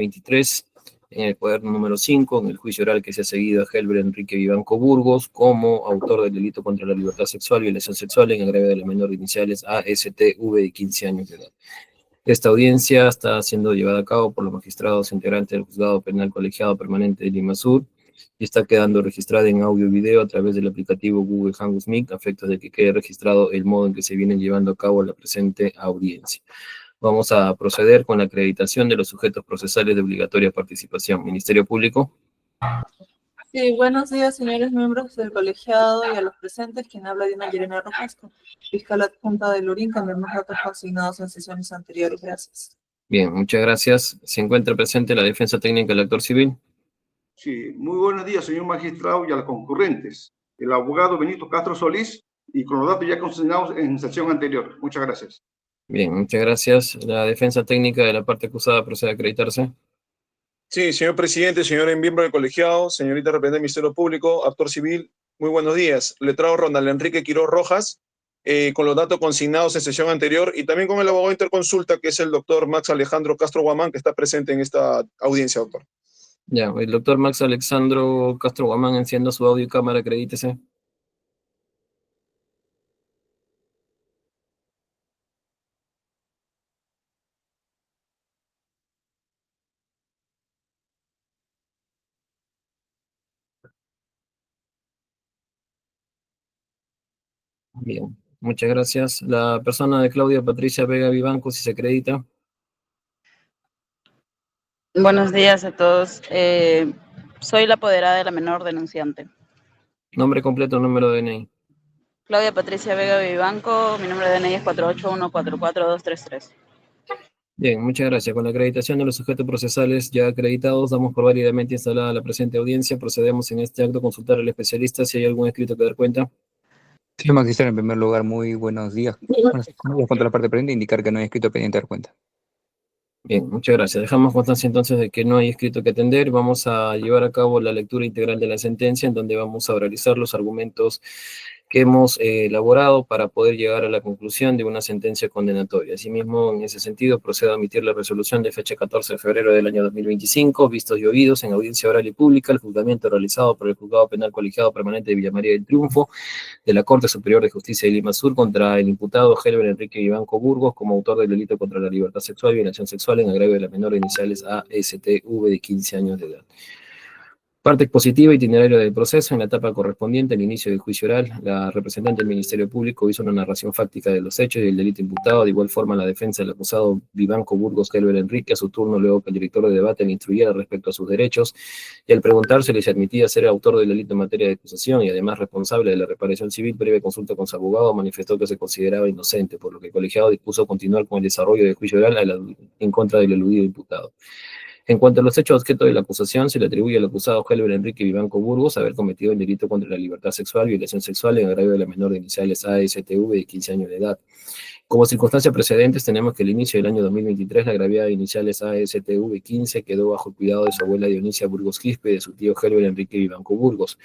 23, en el cuaderno número 5, en el juicio oral que se ha seguido a Helber Enrique Vivanco Burgos como autor del delito contra la libertad sexual, violación sexual en agravio de la menor de iniciales ASTV de 15 años de edad. Esta audiencia está siendo llevada a cabo por los magistrados integrantes del Juzgado Penal Colegiado Permanente de Lima Sur y está quedando registrada en audio y video a través del aplicativo Google Hangouts Meet, a efectos de que quede registrado el modo en que se viene llevando a cabo la presente audiencia. Vamos a proceder con la acreditación de los sujetos procesales de obligatoria participación. Ministerio Público. Sí, buenos días, señores miembros del colegiado y a los presentes. Quien habla Diana Yerena Rojas, fiscal adjunta del Lurín, con los datos consignados en sesiones anteriores. Gracias. Bien, muchas gracias. ¿Se encuentra presente la defensa técnica del actor civil? Sí, muy buenos días, señor magistrado y a los concurrentes. El abogado Benito Castro Solís y con los datos ya consignados en sesión anterior. Muchas gracias. Bien, muchas gracias. La defensa técnica de la parte acusada procede a acreditarse. Sí, señor presidente, señor miembro del colegiado, señorita representante del Ministerio Público, actor civil, muy buenos días. Letrado Ronald Enrique Quiroz Rojas, con los datos consignados en sesión anterior y también con el abogado de interconsulta, que es el doctor Max Alejandro Castro Guamán, que está presente en esta audiencia, doctor. Ya, el doctor Max Alejandro Castro Guamán, encienda su audio y cámara, acredítese. Bien, muchas gracias. La persona de Claudia Patricia Vega Vivanco, si se acredita. Buenos días a todos. Soy la apoderada de la menor denunciante. Nombre completo, número de DNI. Claudia Patricia Vega Vivanco, mi número de DNI es 481444233. Bien, muchas gracias. Con la acreditación de los sujetos procesales ya acreditados, damos por válidamente instalada la presente audiencia. Procedemos en este acto a consultar al especialista si hay algún escrito que dar cuenta. Señor magistrado, en primer lugar, muy buenos días. Bueno, contra la parte pendiente, indicar que no hay escrito pendiente de dar cuenta. Bien, muchas gracias. Dejamos constancia entonces de que no hay escrito que atender. Vamos a llevar a cabo la lectura integral de la sentencia, en donde vamos a oralizar los argumentos que hemos elaborado para poder llegar a la conclusión de una sentencia condenatoria. Asimismo, en ese sentido, procedo a emitir la resolución de fecha 14 de febrero del año 2025, vistos y oídos en audiencia oral y pública, el juzgamiento realizado por el Juzgado Penal Colegiado Permanente de Villa María del Triunfo de la Corte Superior de Justicia de Lima Sur contra el imputado Helber Enrique Vivanco Burgos como autor del delito contra la libertad sexual y violación sexual en agravio de la menor de iniciales ASTV de 15 años de edad. Parte expositiva, itinerario del proceso. En la etapa correspondiente al inicio del juicio oral, la representante del Ministerio Público hizo una narración fáctica de los hechos y del delito imputado. De igual forma, la defensa del acusado Vivanco Burgos Helber Enrique, a su turno, luego que el director de debate le instruyera respecto a sus derechos, y al preguntársele si admitía ser autor del delito en materia de acusación y además responsable de la reparación civil, previa consulta con su abogado, manifestó que se consideraba inocente, por lo que el colegiado dispuso continuar con el desarrollo del juicio oral en contra del eludido imputado. En cuanto a los hechos objeto de la acusación, se le atribuye al acusado Helber Enrique Vivanco Burgos haber cometido el delito contra la libertad sexual, violación sexual en agravio de la menor de iniciales ASTV de 15 años de edad. Como circunstancias precedentes, tenemos que al inicio del año 2023, la agraviada de iniciales ASTV 15 quedó bajo el cuidado de su abuela Dionisia Burgos Quispe y de su tío Helber Enrique Vivanco Burgos,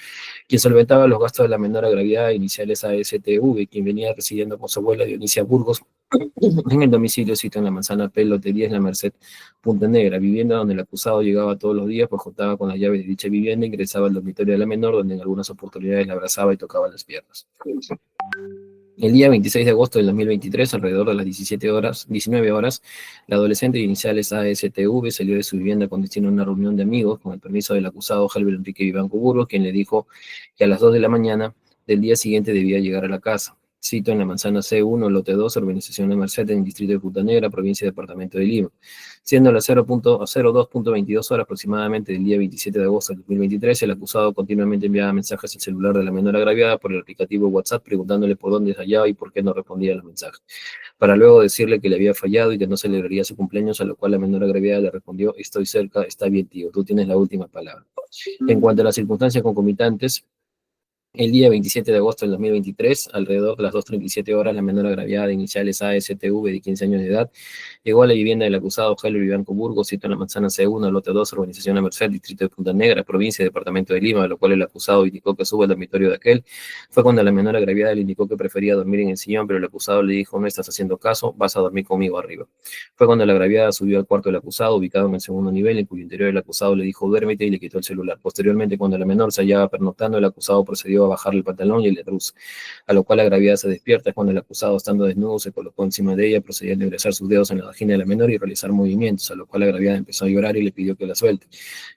quien solventaba los gastos de la menor agraviada de iniciales ASTV, quien venía residiendo con su abuela Dionisia Burgos en el domicilio cito en la manzana P, lote 10, La Merced, Punta Negra, vivienda donde el acusado llegaba todos los días, pues contaba con las llaves de dicha vivienda, ingresaba al dormitorio de la menor, donde en algunas oportunidades la abrazaba y tocaba las piernas. El día 26 de agosto del 2023, alrededor de las 19 horas, la adolescente de iniciales ASTV salió de su vivienda con destino a una reunión de amigos, con el permiso del acusado Helber Enrique Vivanco Burgos, quien le dijo que a las 2 de la mañana del día siguiente debía llegar a la casa. Cito en la manzana C1, lote 2, Urbanización de Merced, en el distrito de Punta Negra, provincia y departamento de Lima. Siendo las 02.22 horas aproximadamente del día 27 de agosto del 2023, el acusado continuamente enviaba mensajes al celular de la menor agraviada por el aplicativo WhatsApp, preguntándole por dónde se hallaba y por qué no respondía a los mensajes, para luego decirle que le había fallado y que no celebraría su cumpleaños, a lo cual la menor agraviada le respondió: estoy cerca, está bien tío, tú tienes la última palabra. En cuanto a las circunstancias concomitantes, El día 27 de agosto del 2023, alrededor de las 2:37 horas, la menor agraviada de iniciales ASTV de 15 años de edad llegó a la vivienda del acusado Helber Vivanco Burgos, sitio en la manzana C1, lote 2, urbanización La Merced, distrito de Punta Negra, provincia y departamento de Lima, a lo cual el acusado indicó que sube al dormitorio de aquel. Fue cuando la menor agraviada le indicó que prefería dormir en el sillón, pero el acusado le dijo: no estás haciendo caso, vas a dormir conmigo arriba. Fue cuando la agraviada subió al cuarto del acusado, ubicado en el segundo nivel, en cuyo interior el acusado le dijo: duérmete, y le quitó el celular. Posteriormente, cuando la menor se hallaba pernoctando, el acusado procedió a bajarle el pantalón y el truz, a lo cual la agraviada se despierta cuando el acusado, estando desnudo, se colocó encima de ella, procediendo a ingresar sus dedos en la vagina de la menor y realizar movimientos, a lo cual la agraviada empezó a llorar y le pidió que la suelte.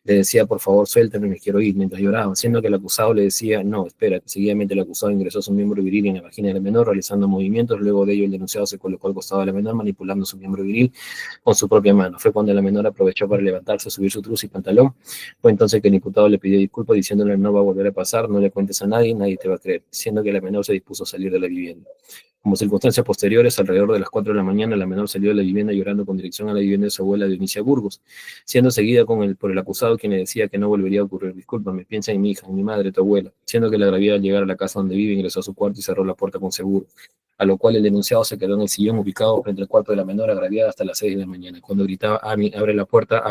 Le decía: por favor, suéltame, me quiero ir, mientras lloraba, siendo que el acusado le decía: no, espera. Seguidamente el acusado ingresó su miembro viril en la vagina de la menor, realizando movimientos. Luego de ello, el denunciado se colocó al costado de la menor, manipulando su miembro viril con su propia mano. Fue cuando la menor aprovechó para levantarse, subir su truz y pantalón. Fue entonces que el imputado le pidió disculpas, diciéndole: no va a volver a pasar, no le cuentes a nadie, nadie te va a creer, siendo que la menor se dispuso a salir de la vivienda. Como circunstancias posteriores, alrededor de las 4 de la mañana, la menor salió de la vivienda llorando con dirección a la vivienda de su abuela Dionisia Burgos, siendo seguida por el acusado, quien le decía que no volvería a ocurrir. Discúlpame, piensa en mi hija, en mi madre, tu abuela, siendo que la agraviada al llegar a la casa donde vive ingresó a su cuarto y cerró la puerta con seguro, a lo cual el denunciado se quedó en el sillón ubicado frente al cuarto de la menor agraviada hasta las 6 de la mañana, cuando gritaba: Ami, abre la puerta,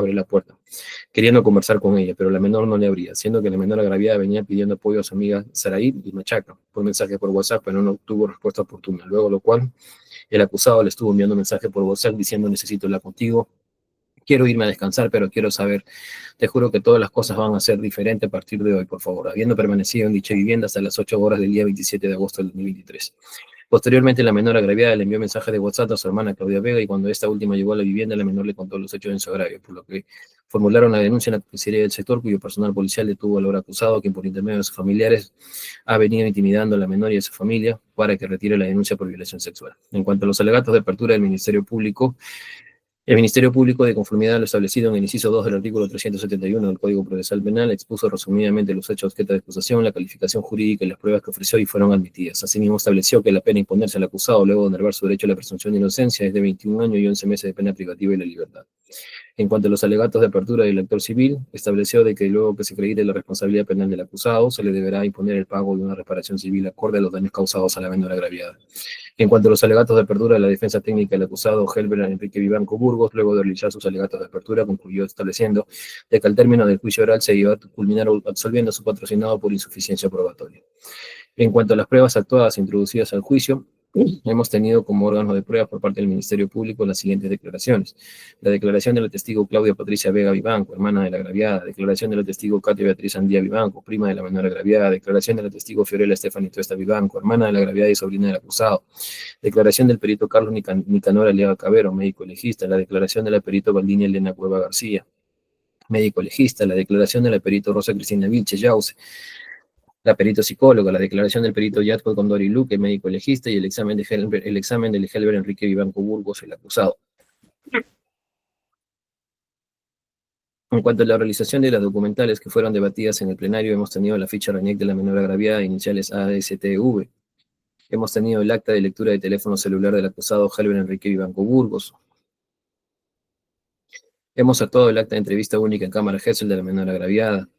queriendo conversar con ella, pero la menor no le abría, siendo que la menor agraviada venía pidiendo apoyo a su amiga Saraí y Machaca por mensaje por WhatsApp, pero no obtuvo respuesta oportuna, luego lo cual el acusado le estuvo enviando mensaje por WhatsApp diciendo: necesito hablar contigo, quiero irme a descansar, pero quiero saber, te juro que todas las cosas van a ser diferentes a partir de hoy, por favor, habiendo permanecido en dicha vivienda hasta las 8 horas del día 27 de agosto del 2023. Posteriormente, la menor agraviada le envió mensaje de WhatsApp a su hermana Claudia Vega, y cuando esta última llegó a la vivienda, la menor le contó los hechos en su agravio, por lo que formularon la denuncia en la comisaría del sector, cuyo personal policial detuvo al ahora acusado, quien por intermedio de sus familiares ha venido intimidando a la menor y a su familia para que retire la denuncia por violación sexual. En cuanto a los alegatos de apertura del Ministerio Público, el Ministerio Público, de conformidad a lo establecido en el inciso 2 del artículo 371 del Código Procesal Penal, expuso resumidamente los hechos objeto de acusación, la calificación jurídica y las pruebas que ofreció y fueron admitidas. Asimismo, estableció que la pena a imponerse al acusado luego de enervar su derecho a la presunción de inocencia es de 21 años y 11 meses de pena privativa de la libertad. En cuanto a los alegatos de apertura del actor civil, estableció de que luego que se acredite la responsabilidad penal del acusado, se le deberá imponer el pago de una reparación civil acorde a los daños causados a la menor agraviada. En cuanto a los alegatos de apertura de la defensa técnica del acusado Helber Enrique Vivanco Burgos, luego de realizar sus alegatos de apertura, concluyó estableciendo de que al término del juicio oral se iba a culminar absolviendo a su patrocinado por insuficiencia probatoria. En cuanto a las pruebas actuadas e introducidas al juicio, hemos tenido como órgano de pruebas por parte del Ministerio Público las siguientes declaraciones: la declaración de la testigo Claudia Patricia Vega Vivanco, hermana de la agraviada; declaración de la testigo Katia Beatriz Andía Vivanco, prima de la menor agraviada; declaración de la testigo Fiorella Estefany Tuesta Vivanco, hermana de la agraviada y sobrina del acusado; declaración del perito Carlos Nicanor Aliaga Cabero, médico legista; la declaración de la perito Valdini Elena Cueva García, médico legista; la declaración de la perito Rosa Cristina Vilche Yause, la perito psicóloga; la declaración del perito Yatco Condori Luque, médico legista; y el examen del Helber Enrique Vivanco Burgos, el acusado. En cuanto a la realización de las documentales que fueron debatidas en el plenario, hemos tenido la ficha RENIEC de la menor agraviada, iniciales ASTV. Hemos tenido el acta de lectura de teléfono celular del acusado Helber Enrique Vivanco Burgos. Hemos actuado el acta de entrevista única en cámara Gesell de la menor agraviada.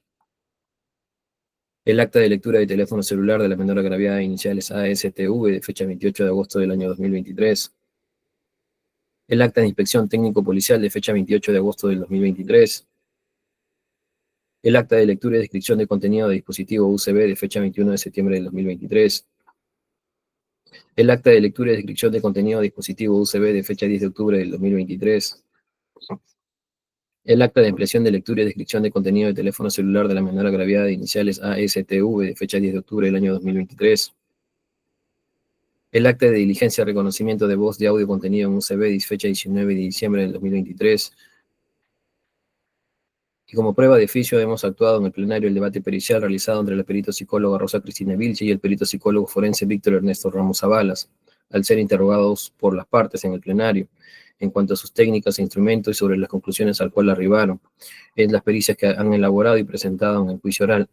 El acta de lectura de teléfono celular de la menor agraviada, iniciales ASTV, de fecha 28 de agosto del año 2023. El acta de inspección técnico-policial de fecha 28 de agosto del 2023. El acta de lectura y descripción de contenido de dispositivo USB de fecha 21 de septiembre del 2023. El acta de lectura y descripción de contenido de dispositivo USB de fecha 10 de octubre del 2023. El acta de ampliación de lectura y descripción de contenido de teléfono celular de la menor agraviada, de iniciales ASTV, de fecha 10 de octubre del año 2023. El acta de diligencia de reconocimiento de voz de audio contenido en USB de fecha 19 de diciembre del 2023. Y como prueba de oficio hemos actuado en el plenario el debate pericial realizado entre la perito psicóloga Rosa Cristina Vilche y el perito psicólogo forense Víctor Ernesto Ramos Zabalas, al ser interrogados por las partes en el plenario, en cuanto a sus técnicas e instrumentos y sobre las conclusiones al cual arribaron, en las pericias que han elaborado y presentado en el juicio oral.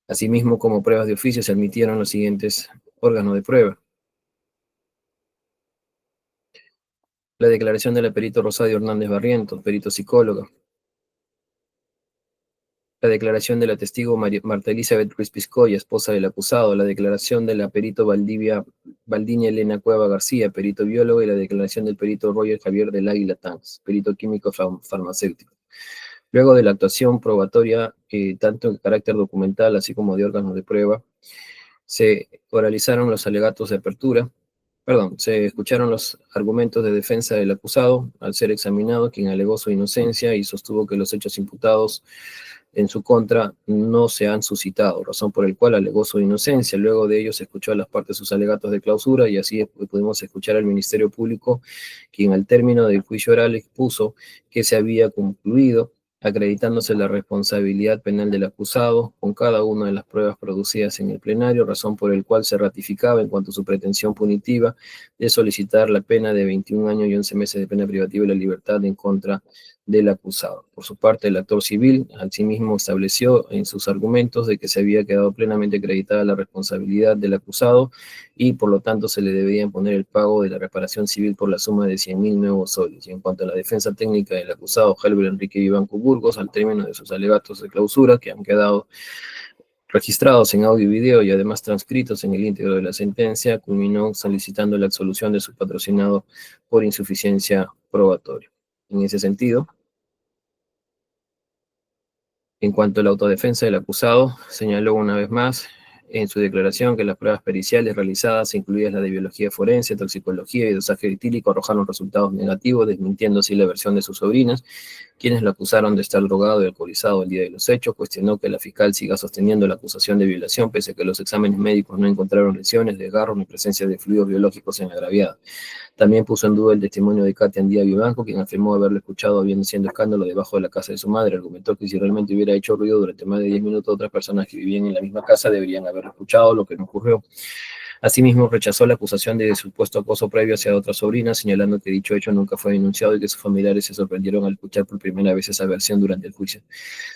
Asimismo, como pruebas de oficio se admitieron los siguientes órganos de prueba: la declaración de la perito Rosario Hernández Barrientos, perito psicóloga; la declaración de la testigo Marta Elizabeth Ruiz Piscoya, esposa del acusado, la declaración de la perito Valdinia Elena Cueva García, perito biólogo, y la declaración del perito Roger Javier del Águila Tanz, perito químico farmacéutico. Luego de la actuación probatoria, tanto en carácter documental así como de órganos de prueba, se oralizaron los alegatos de apertura, se escucharon los argumentos de defensa del acusado al ser examinado, quien alegó su inocencia y sostuvo que los hechos imputados en su contra no se han suscitado, razón por el cual alegó su inocencia. Luego de ello se escuchó a las partes sus alegatos de clausura y así pudimos escuchar al Ministerio Público, quien al término del juicio oral expuso que se había concluido acreditándose la responsabilidad penal del acusado con cada una de las pruebas producidas en el plenario, razón por el cual se ratificaba en cuanto a su pretensión punitiva de solicitar la pena de 21 años y 11 meses de pena privativa de la libertad en contra del acusado. Por su parte, el actor civil asimismo estableció en sus argumentos de que se había quedado plenamente acreditada la responsabilidad del acusado y por lo tanto se le debía imponer el pago de la reparación civil por la suma de 100.000 nuevos soles. Y en cuanto a la defensa técnica del acusado Helber Enrique Vivanco Burgos, al término de sus alegatos de clausura, que han quedado registrados en audio y video y además transcritos en el íntegro de la sentencia, culminó solicitando la absolución de su patrocinado por insuficiencia probatoria. En ese sentido, en cuanto a la autodefensa del acusado, señaló una vez más en su declaración que las pruebas periciales realizadas, incluidas las de biología forense, toxicología y dosaje etílico, arrojaron resultados negativos, desmintiendo así la versión de sus sobrinas, quienes lo acusaron de estar drogado y alcoholizado el día de los hechos. Cuestionó que la fiscal siga sosteniendo la acusación de violación, pese a que los exámenes médicos no encontraron lesiones, desgarros ni presencia de fluidos biológicos en la agraviada. También puso en duda el testimonio de Katia Andía Vivanco, quien afirmó haberlo escuchado habiendo siendo escándalo debajo de la casa de su madre. Argumentó que si realmente hubiera hecho ruido durante más de 10 minutos, otras personas que vivían en la misma casa deberían haberlo escuchado, lo que no ocurrió. Asimismo, rechazó la acusación de supuesto acoso previo hacia otra sobrina, señalando que dicho hecho nunca fue denunciado y que sus familiares se sorprendieron al escuchar por primera vez esa versión durante el juicio.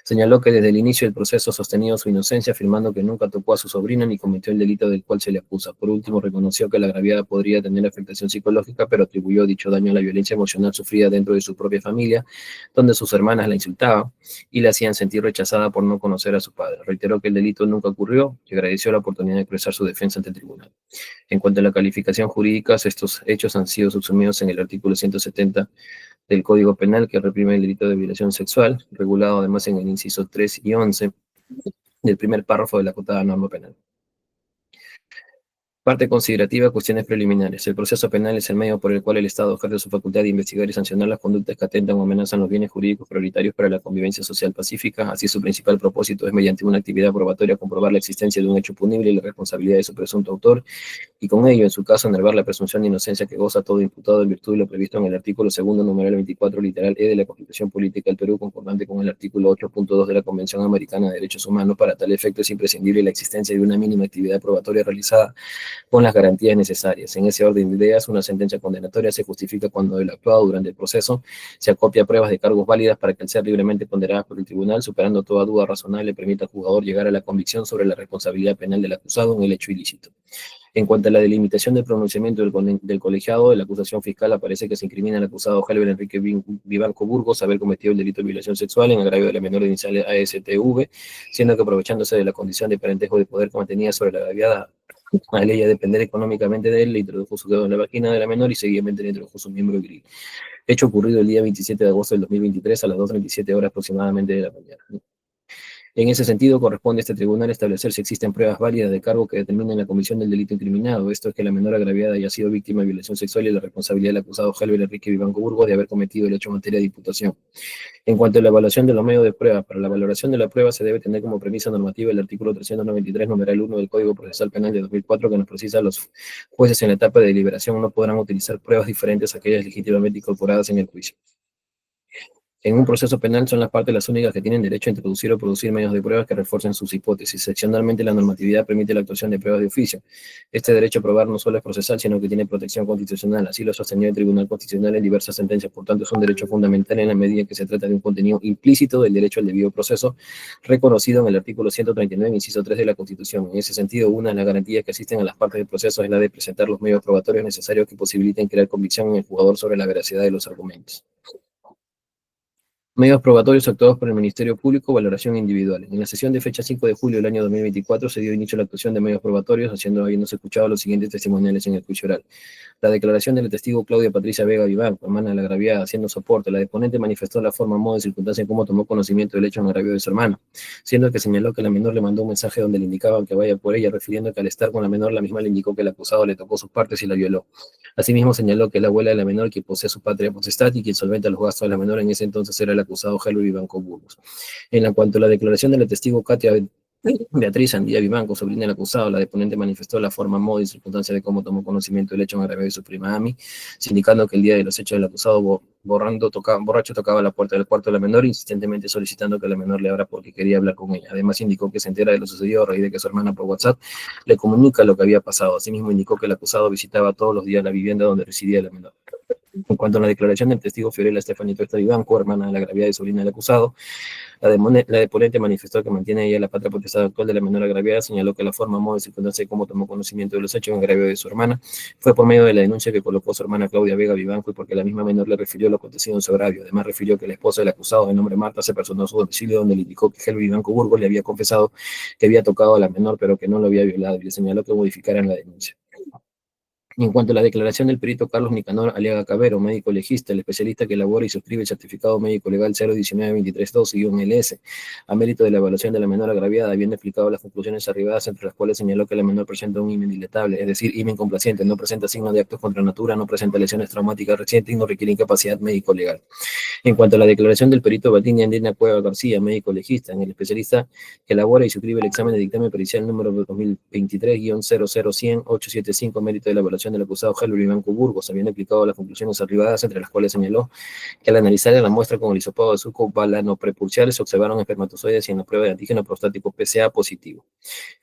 Señaló que desde el inicio del proceso ha sostenido su inocencia, afirmando que nunca tocó a su sobrina ni cometió el delito del cual se le acusa. Por último, reconoció que la agraviada podría tener afectación psicológica, pero atribuyó dicho daño a la violencia emocional sufrida dentro de su propia familia, donde sus hermanas la insultaban y la hacían sentir rechazada por no conocer a su padre. Reiteró que el delito nunca ocurrió y agradeció la oportunidad de expresar su defensa ante el tribunal. En cuanto a la calificación jurídica, estos hechos han sido subsumidos en el artículo 170 del Código Penal, que reprime el delito de violación sexual, regulado además en el inciso 3 y 11 del primer párrafo de la acotada norma penal. Parte considerativa, cuestiones preliminares. El proceso penal es el medio por el cual el Estado ejerce su facultad de investigar y sancionar las conductas que atentan o amenazan los bienes jurídicos prioritarios para la convivencia social pacífica. Así, su principal propósito es, mediante una actividad probatoria, comprobar la existencia de un hecho punible y la responsabilidad de su presunto autor, y con ello, en su caso, enervar la presunción de inocencia que goza todo imputado en virtud de lo previsto en el artículo 2, numeral 24, literal E de la Constitución Política del Perú, concordante con el artículo 8.2 de la Convención Americana de Derechos Humanos. Para tal efecto es imprescindible la existencia de una mínima actividad probatoria realizada con las garantías necesarias. En ese orden de ideas, una sentencia condenatoria se justifica cuando el actuado durante el proceso se acopia a pruebas de cargos válidas para que, al ser libremente condenado por el tribunal, superando toda duda razonable, permita al jugador llegar a la convicción sobre la responsabilidad penal del acusado en el hecho ilícito. En cuanto a la delimitación del pronunciamiento del colegiado, de la acusación fiscal aparece que se incrimina al acusado Helber Enrique Vivanco Burgos haber cometido el delito de violación sexual en agravio de la menor de iniciales ASTV, siendo que, aprovechándose de la condición de parentesco de poder que mantenía sobre la agraviada, al ella depender económicamente de él, le introdujo su dedo en la vagina de la menor y seguidamente le introdujo su miembro viril. Hecho ocurrido el día 27 de agosto del 2023 a las 2:37 horas aproximadamente de la mañana. En ese sentido, corresponde a este tribunal establecer si existen pruebas válidas de cargo que determinen la comisión del delito incriminado. Esto es que la menor agraviada haya sido víctima de violación sexual y la responsabilidad del acusado Helber Enrique Vivanco Burgos de haber cometido el hecho en materia de imputación. En cuanto a la evaluación de los medios de prueba, para la valoración de la prueba se debe tener como premisa normativa el artículo 393, numeral 1 del Código Procesal Penal de 2004, que nos precisa: los jueces en la etapa de deliberación no podrán utilizar pruebas diferentes a aquellas legítimamente incorporadas en el juicio. En un proceso penal son las partes las únicas que tienen derecho a introducir o producir medios de pruebas que refuercen sus hipótesis. Excepcionalmente, la normatividad permite la actuación de pruebas de oficio. Este derecho a probar no solo es procesal, sino que tiene protección constitucional. Así lo ha sostenido el Tribunal Constitucional en diversas sentencias. Por tanto, es un derecho fundamental en la medida en que se trata de un contenido implícito del derecho al debido proceso, reconocido en el artículo 139, inciso 3 de la Constitución. En ese sentido, una de las garantías que asisten a las partes del proceso es la de presentar los medios probatorios necesarios que posibiliten crear convicción en el jugador sobre la veracidad de los argumentos. Medios probatorios actuados por el Ministerio Público, valoración individual. En la sesión de fecha 5 de julio del año 2024 se dio inicio a la actuación de medios probatorios, habiéndose escuchado los siguientes testimoniales en el juicio oral. La declaración del testigo Claudia Patricia Vega Vivanco, hermana de la agraviada, haciendo soporte. La deponente manifestó la forma, modo y circunstancia en cómo tomó conocimiento del hecho en agravio de su hermana, siendo que señaló que la menor le mandó un mensaje donde le indicaban que vaya por ella, refiriendo que al estar con la menor, la misma le indicó que el acusado le tocó sus partes y la violó. Asimismo, señaló que la abuela de la menor, quien posee su patria potestad y quien solventa los gastos de la menor en ese entonces era el acusado Helber Vivanco Burgos. En cuanto a la declaración de la testigo Katia Beatriz Andía Vivanco, sobrina del acusado, la deponente manifestó la forma, modo y circunstancia de cómo tomó conocimiento del hecho en agravio de su prima Ami, indicando que el día de los hechos del acusado borracho tocaba la puerta del cuarto de la menor, insistentemente solicitando que la menor le abra porque quería hablar con ella. Además indicó que se entera de lo sucedido a raíz de que su hermana por WhatsApp le comunica lo que había pasado. Asimismo indicó que el acusado visitaba todos los días la vivienda donde residía la menor. En cuanto a la declaración del testigo Fiorella Estefanito Esta Vivanco, hermana de la agraviada y sobrina del acusado, la deponente manifestó que mantiene ella la patria potestad actual de la menor agraviada, señaló que la forma, modo y circunstancia de cómo tomó conocimiento de los hechos en agravio de su hermana fue por medio de la denuncia que colocó su hermana Claudia Vega Vivanco y porque la misma menor le refirió lo acontecido en su agravio. Además refirió que la esposa del acusado, de nombre Marta, se personó a su domicilio donde le indicó que Helber Vivanco Burgos le había confesado que había tocado a la menor pero que no lo había violado y le señaló que modificaran la denuncia. En cuanto a la declaración del perito Carlos Nicanor Aliaga Cabero, médico legista, el especialista que elabora y suscribe el certificado médico legal 019-2312-LS, a mérito de la evaluación de la menor agraviada, habiendo explicado las conclusiones arribadas, entre las cuales señaló que la menor presenta un himen diletable, es decir, himen complaciente, no presenta signos de actos contra natura, no presenta lesiones traumáticas recientes y no requiere incapacidad médico-legal. En cuanto a la declaración del perito Baldini Andina Cueva García, médico legista, en el especialista que elabora y suscribe el examen de dictamen pericial número 2023-00100-875, mérito de la evaluación del acusado Helber Vivanco Burgos, habiendo explicado las conclusiones arribadas, entre las cuales señaló que al analizar la muestra con el hisopado de suco balanoprepulsial se observaron espermatozoides y en la prueba de antígeno prostático PSA positivo.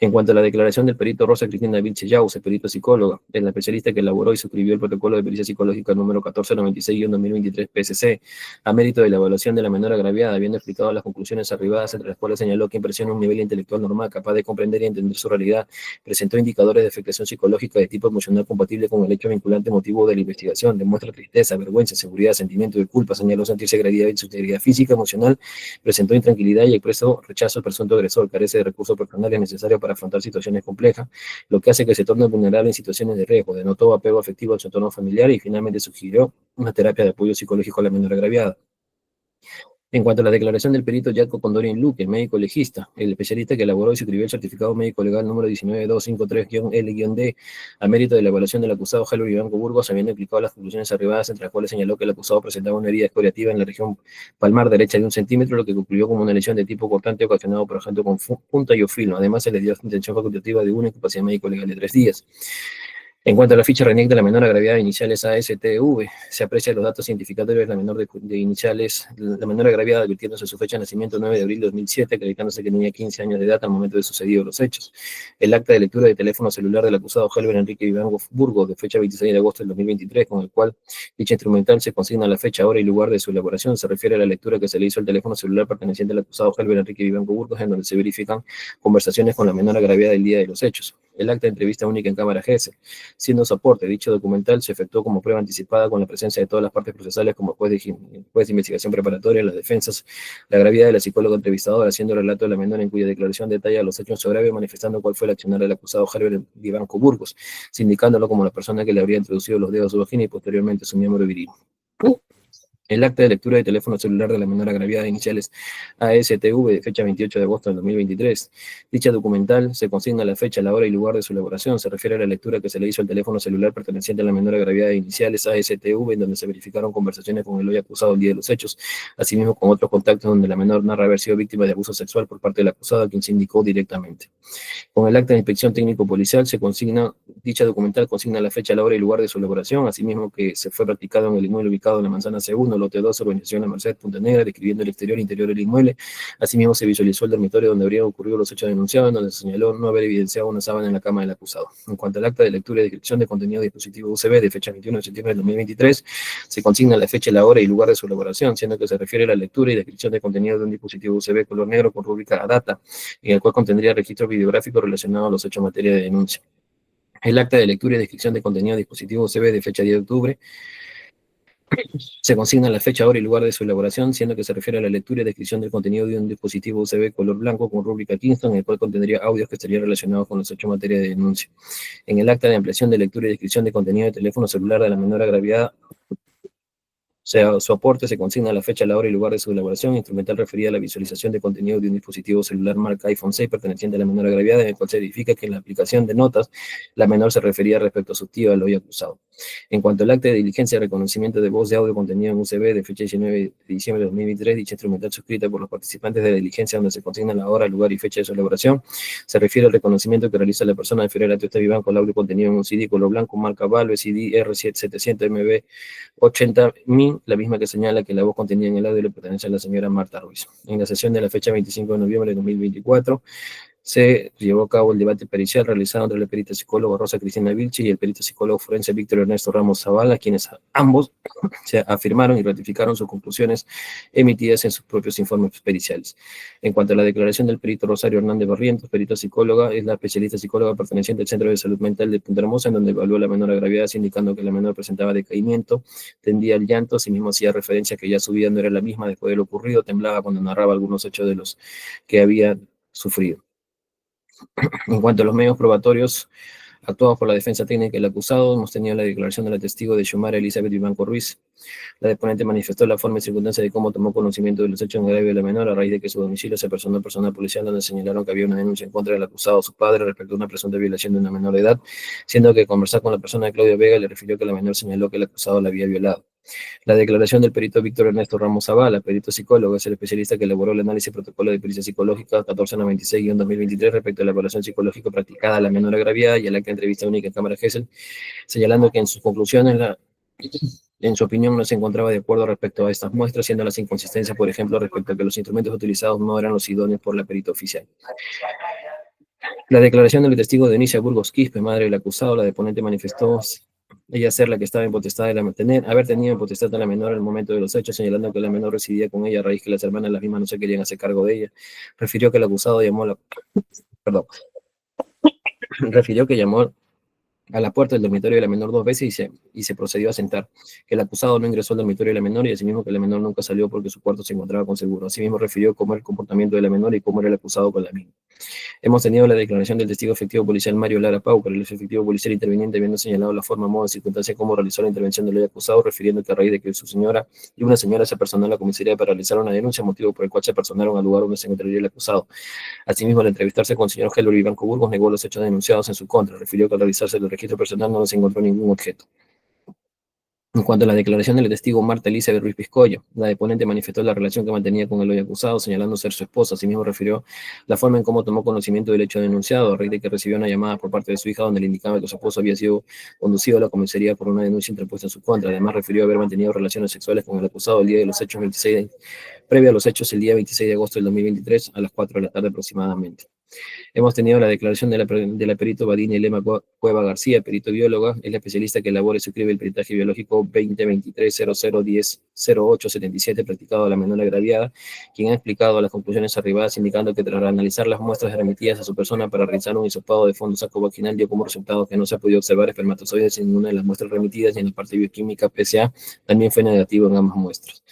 En cuanto a la declaración del perito Rosa Cristina Vilche Yaus, perito psicóloga, es la especialista que elaboró y suscribió el protocolo de pericia psicológica número 1496-2023 PSC, a mérito de la evaluación de la menor agraviada, habiendo explicado las conclusiones arribadas, entre las cuales señaló que impresiona un nivel intelectual normal capaz de comprender y entender su realidad, presentó indicadores de afectación psicológica de tipo emocional compatible con el hecho vinculante motivo de la investigación, demuestra tristeza, vergüenza, seguridad, sentimiento de culpa, señaló sentirse agredida en su integridad física, emocional, presentó intranquilidad y expresó rechazo al presunto agresor, carece de recursos personales necesarios para afrontar situaciones complejas, lo que hace que se torne vulnerable en situaciones de riesgo, denotó apego afectivo a su entorno familiar y finalmente sugirió una terapia de apoyo psicológico a la menor agraviada. En cuanto a la declaración del perito Yatco Condorín Luque, médico legista, el especialista que elaboró y suscribió el certificado médico legal número 19253-L-D, a mérito de la evaluación del acusado Helber Vivanco Burgos, habiendo explicado las conclusiones arribadas, entre las cuales señaló que el acusado presentaba una herida escoriativa en la región palmar derecha de 1 centímetro, lo que concluyó como una lesión de tipo cortante ocasionado por agente con punta y ofilo. Además, se le dio intención facultativa de una incapacidad médico legal de 3 días. En cuanto a la ficha RENIEC de la menor agraviada iniciales ASTV, se aprecian los datos identificatorios de la menor de iniciales, la menor agraviada advirtiéndose su fecha de nacimiento 9 de abril de 2007, acreditándose que tenía 15 años de edad al momento de sucedidos los hechos. El acta de lectura de teléfono celular del acusado Helber Enrique Vivanco Burgos, de fecha 26 de agosto del 2023, con el cual dicha instrumental se consigna la fecha, hora y lugar de su elaboración, se refiere a la lectura que se le hizo al teléfono celular perteneciente al acusado Helber Enrique Vivanco Burgos, en donde se verifican conversaciones con la menor agraviada del día de los hechos. El acta de entrevista única en cámara GESE. Siendo soporte, dicho documental se efectuó como prueba anticipada con la presencia de todas las partes procesales como juez de investigación preparatoria, las defensas, la agraviada de la psicóloga entrevistadora, haciendo relato de la menor en cuya declaración detalla los hechos en su agravio, manifestando cuál fue el accionar del acusado Helber Vivanco Burgos, indicándolo como la persona que le habría introducido los dedos a su vagina y posteriormente su miembro viril. El acta de lectura de teléfono celular de la menor agraviada de iniciales ASTV de fecha 28 de agosto del 2023. Dicha documental se consigna la fecha, la hora y lugar de su elaboración. Se refiere a la lectura que se le hizo al teléfono celular perteneciente a la menor agraviada de iniciales ASTV, en donde se verificaron conversaciones con el hoy acusado el día de los hechos, asimismo con otros contactos donde la menor narra haber sido víctima de abuso sexual por parte del acusado, a quien se indicó directamente. Con el acta de inspección técnico-policial se consigna, dicha documental consigna la fecha, la hora y lugar de su elaboración, asimismo que se fue practicado en el inmueble ubicado en la manzana C1, lote 2, urbanización La Merced, Punta Negra, describiendo el exterior e interior del inmueble. Asimismo se visualizó el dormitorio donde habrían ocurrido los hechos denunciados, en donde se señaló no haber evidenciado una sábana en la cama del acusado. En cuanto al acta de lectura y descripción de contenido de dispositivo USB de fecha 21 de septiembre del 2023, se consigna la fecha, la hora y lugar de su elaboración, siendo que se refiere a la lectura y descripción de contenido de un dispositivo USB color negro con rúbrica a data, en el cual contendría registro videográfico relacionado a los hechos en materia de denuncia. El acta de lectura y descripción de contenido de dispositivo USB de fecha 10 de octubre Se consigna la fecha, hora y lugar de su elaboración, siendo que se refiere a la lectura y descripción del contenido de un dispositivo USB color blanco con rúbrica Kingston, el cual contendría audios que estarían relacionados con los hechos en materia de denuncia. En el acta de ampliación de lectura y descripción de contenido de teléfono celular de la menor agraviada, o sea, su aporte se consigna la fecha, la hora y lugar de su elaboración, instrumental referida a la visualización de contenido de un dispositivo celular marca iPhone 6 perteneciente a la menor agraviada, en el cual se verifica que en la aplicación de notas la menor se refería respecto a su tío al hoy acusado. En cuanto al acta de diligencia de reconocimiento de voz de audio contenido en USB de fecha 19 de diciembre de 2023, dicha instrumental suscrita por los participantes de la diligencia donde se consigna la hora, lugar y fecha de su elaboración, se refiere al reconocimiento que realiza la persona inferior a Tuesta Vivanco al audio contenido en un CD color blanco marca Valve CD R700MB 80.000, la misma que señala que la voz contenida en el audio le pertenece a la señora Marta Ruiz. En la sesión de la fecha 25 de noviembre de 2024, se llevó a cabo el debate pericial realizado entre la perita psicóloga Rosa Cristina Vilchi y el perito psicólogo forense Víctor Ernesto Ramos Zavala, quienes ambos se afirmaron y ratificaron sus conclusiones emitidas en sus propios informes periciales. En cuanto a la declaración del perito Rosario Hernández Barrientos, perito psicóloga, es la especialista psicóloga perteneciente al Centro de Salud Mental de Punta Hermosa, en donde evaluó la menor agraviada, indicando que la menor presentaba decaimiento, tendía al llanto, asimismo hacía referencia a que ya su vida no era la misma después de lo ocurrido, temblaba cuando narraba algunos hechos de los que había sufrido. En cuanto a los medios probatorios actuados por la defensa técnica del acusado, hemos tenido la declaración de la testigo de Xiomara Elizabeth Vivanco Ruiz. La deponente manifestó la forma y circunstancia de cómo tomó conocimiento de los hechos en agravio de la menor a raíz de que su domicilio se personó al personal policial, donde señalaron que había una denuncia en contra del acusado, su padre, respecto a una presunta violación de una menor de edad, siendo que conversar con la persona de Claudio Vega le refirió que la menor señaló que el acusado la había violado. La declaración del perito Víctor Ernesto Ramos Zavala, perito psicólogo, es el especialista que elaboró el análisis protocolo de pericia psicológica 1496-2023 respecto a la evaluación psicológica practicada a la menor agraviada y a la que entrevista única en Cámara Gesell, señalando que en sus conclusiones en su opinión no se encontraba de acuerdo respecto a estas muestras, siendo las inconsistencias, por ejemplo, respecto a que los instrumentos utilizados no eran los idóneos por la perita oficial. La declaración del testigo Denisia Burgos Quispe, madre del acusado, la deponente manifestó ella ser la que estaba en potestad de haber tenido en potestad a la menor en el momento de los hechos, señalando que la menor residía con ella a raíz que las hermanas las mismas no se querían hacer cargo de ella. Refirió que el acusado llamó a la puerta del dormitorio de la menor 2 veces y se procedió a sentar, que el acusado no ingresó al dormitorio de la menor y asimismo que la menor nunca salió porque su cuarto se encontraba con seguro. Asimismo refirió cómo era el comportamiento de la menor y cómo era el acusado con la misma. Hemos tenido la declaración del testigo efectivo policial Mario Lara Paucar, el efectivo policial interviniente, habiendo señalado la forma, modo y circunstancia cómo realizó la intervención del hoy acusado, refiriendo que a raíz de que su señora y una señora se personó a la comisaría para realizar una denuncia, motivo por el cual se personaron al lugar donde se encontraría el acusado. Asimismo, al entrevistarse con el señor Helber Vivanco Burgos, negó los hechos denunciados en su contra. Refirió que al realizarse el registro personal no se encontró ningún objeto. En cuanto a la declaración del testigo Marta Elizabeth Ruiz Piscoyo, la deponente manifestó la relación que mantenía con el hoy acusado, señalando ser su esposa. Asimismo refirió la forma en cómo tomó conocimiento del hecho denunciado, a raíz de que recibió una llamada por parte de su hija donde le indicaba que su esposo había sido conducido a la comisaría por una denuncia interpuesta en su contra. Además refirió haber mantenido relaciones sexuales con el acusado el día de los hechos previo a los hechos el día 26 de agosto del 2023 a las 4 de la tarde aproximadamente. Hemos tenido la declaración de la perito Badini Lema Cueva García, perito bióloga, es la especialista que elabora y suscribe el peritaje biológico 2023-0010-0877 practicado a la menor agraviada, quien ha explicado las conclusiones arribadas, indicando que tras analizar las muestras remitidas a su persona para realizar un hisopado de fondo saco vaginal, dio como resultado que no se ha podido observar espermatozoides en ninguna de las muestras remitidas y en la parte bioquímica PSA también fue negativo en ambas muestras.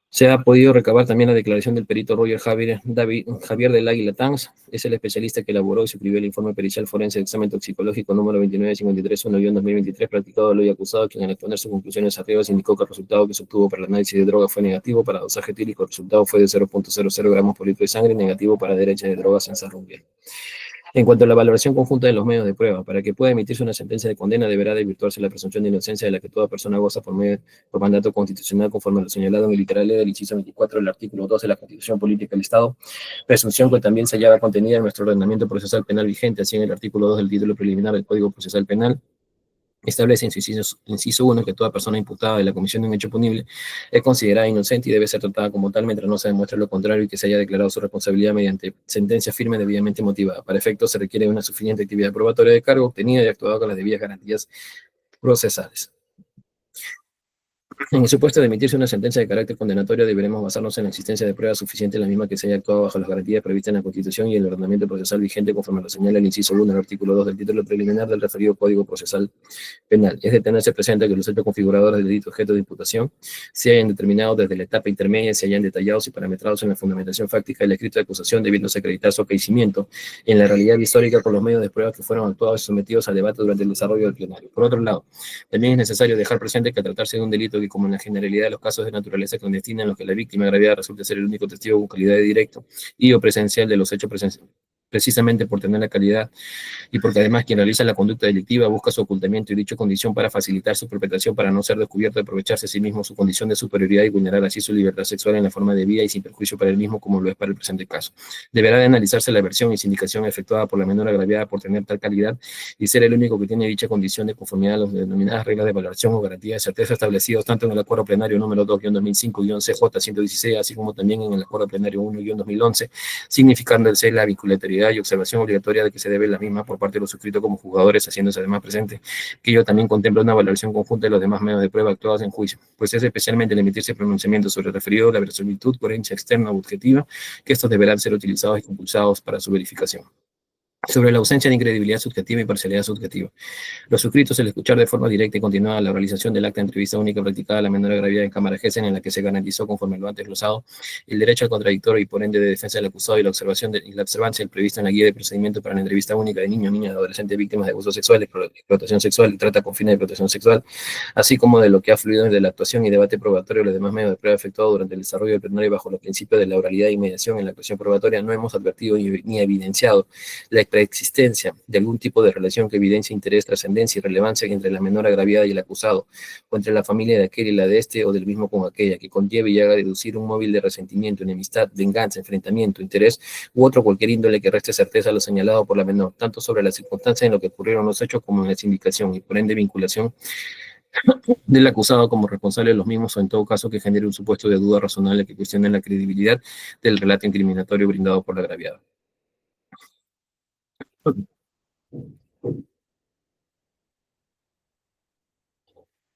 Se ha podido recabar también la declaración del perito Roger Javier del Águila Tanz, es el especialista que elaboró y suscribió el informe pericial forense de examen toxicológico número 29531-2023 practicado al hoy acusado, quien al exponer sus conclusiones arriba indicó que el resultado que se obtuvo para el análisis de droga fue negativo, para dosaje etílico el resultado fue de 0.00 gramos por litro de sangre y negativo para derecha de drogas en Sarrumbiel. En cuanto a la valoración conjunta de los medios de prueba, para que pueda emitirse una sentencia de condena deberá desvirtuarse la presunción de inocencia de la que toda persona goza por mandato constitucional conforme a lo señalado en el literal del inciso 24 del artículo 2 de la Constitución Política del Estado, presunción que también se hallaba contenida en nuestro ordenamiento procesal penal vigente, así en el artículo 2 del título preliminar del Código Procesal Penal. Establece en su inciso 1 que toda persona imputada de la comisión de un hecho punible es considerada inocente y debe ser tratada como tal mientras no se demuestre lo contrario y que se haya declarado su responsabilidad mediante sentencia firme debidamente motivada. Para efecto se requiere una suficiente actividad probatoria de cargo obtenida y actuada con las debidas garantías procesales. En el supuesto de emitirse una sentencia de carácter condenatorio, deberemos basarnos en la existencia de pruebas suficientes, la misma que se haya actuado bajo las garantías previstas en la Constitución y el ordenamiento procesal vigente, conforme lo señala el inciso 1 del artículo 2 del título preliminar del referido Código Procesal Penal. Es de tenerse presente que los hechos configuradores del delito objeto de imputación se hayan determinado desde la etapa intermedia, se hayan detallado y parametrados en la fundamentación fáctica del escrito de acusación, debiéndose acreditar su acaecimiento en la realidad histórica con los medios de prueba que fueron actuados y sometidos al debate durante el desarrollo del plenario. Por otro lado, también es necesario dejar presente que al tratarse de un delito que, como en la generalidad de los casos de naturaleza clandestina en los que la víctima agraviada resulta ser el único testigo con calidad de directo y o presencial de los hechos precisamente por tener la calidad y porque además quien realiza la conducta delictiva busca su ocultamiento y dicha condición para facilitar su perpetración, para no ser descubierto y aprovecharse a sí mismo su condición de superioridad y vulnerar así su libertad sexual en la forma de vida y sin perjuicio para él mismo, como lo es para el presente caso. Deberá de analizarse la versión y sindicación efectuada por la menor agraviada por tener tal calidad y ser el único que tiene dicha condición de conformidad a las denominadas reglas de valoración o garantía de certeza establecidos tanto en el Acuerdo Plenario número 2-2005-CJ 117, así como también en el Acuerdo Plenario 1-2011, significándose la vinculatoriedad y observación obligatoria de que se debe la misma por parte de los suscritos como jugadores, haciéndose además presente que ello también contempla una valoración conjunta de los demás medios de prueba actuados en juicio, pues es especialmente el emitirse pronunciamientos sobre el referido, la verosimilitud, coherencia externa o objetiva, que estos deberán ser utilizados y compulsados para su verificación. Sobre la ausencia de incredibilidad subjetiva y parcialidad subjetiva. Los suscritos, al escuchar de forma directa y continuada la realización del acta de entrevista única practicada a la menor agraviada en Cámara Gesell, en la que se garantizó, conforme lo antes glosado, el derecho al contradictorio y por ende de defensa del acusado y la observancia del previsto en la guía de procedimiento para la entrevista única de niños, niñas, adolescentes víctimas de abuso sexual, explotación sexual y trata con fines de protección sexual, así como de lo que ha fluido desde la actuación y debate probatorio de los demás medios de prueba efectuados durante el desarrollo del plenario bajo los principios de la oralidad y mediación en la actuación probatoria, no hemos advertido ni evidenciado la preexistencia de algún tipo de relación que evidencia interés, trascendencia y relevancia entre la menor agraviada y el acusado, o entre la familia de aquel y la de este, o del mismo con aquella, que conlleve y haga deducir un móvil de resentimiento, enemistad, venganza, enfrentamiento, interés, u otro cualquier índole que reste certeza a lo señalado por la menor, tanto sobre las circunstancias en lo que ocurrieron los hechos como en la sindicación, y por ende vinculación del acusado como responsable de los mismos, o en todo caso que genere un supuesto de duda razonable que cuestione la credibilidad del relato incriminatorio brindado por la agraviada.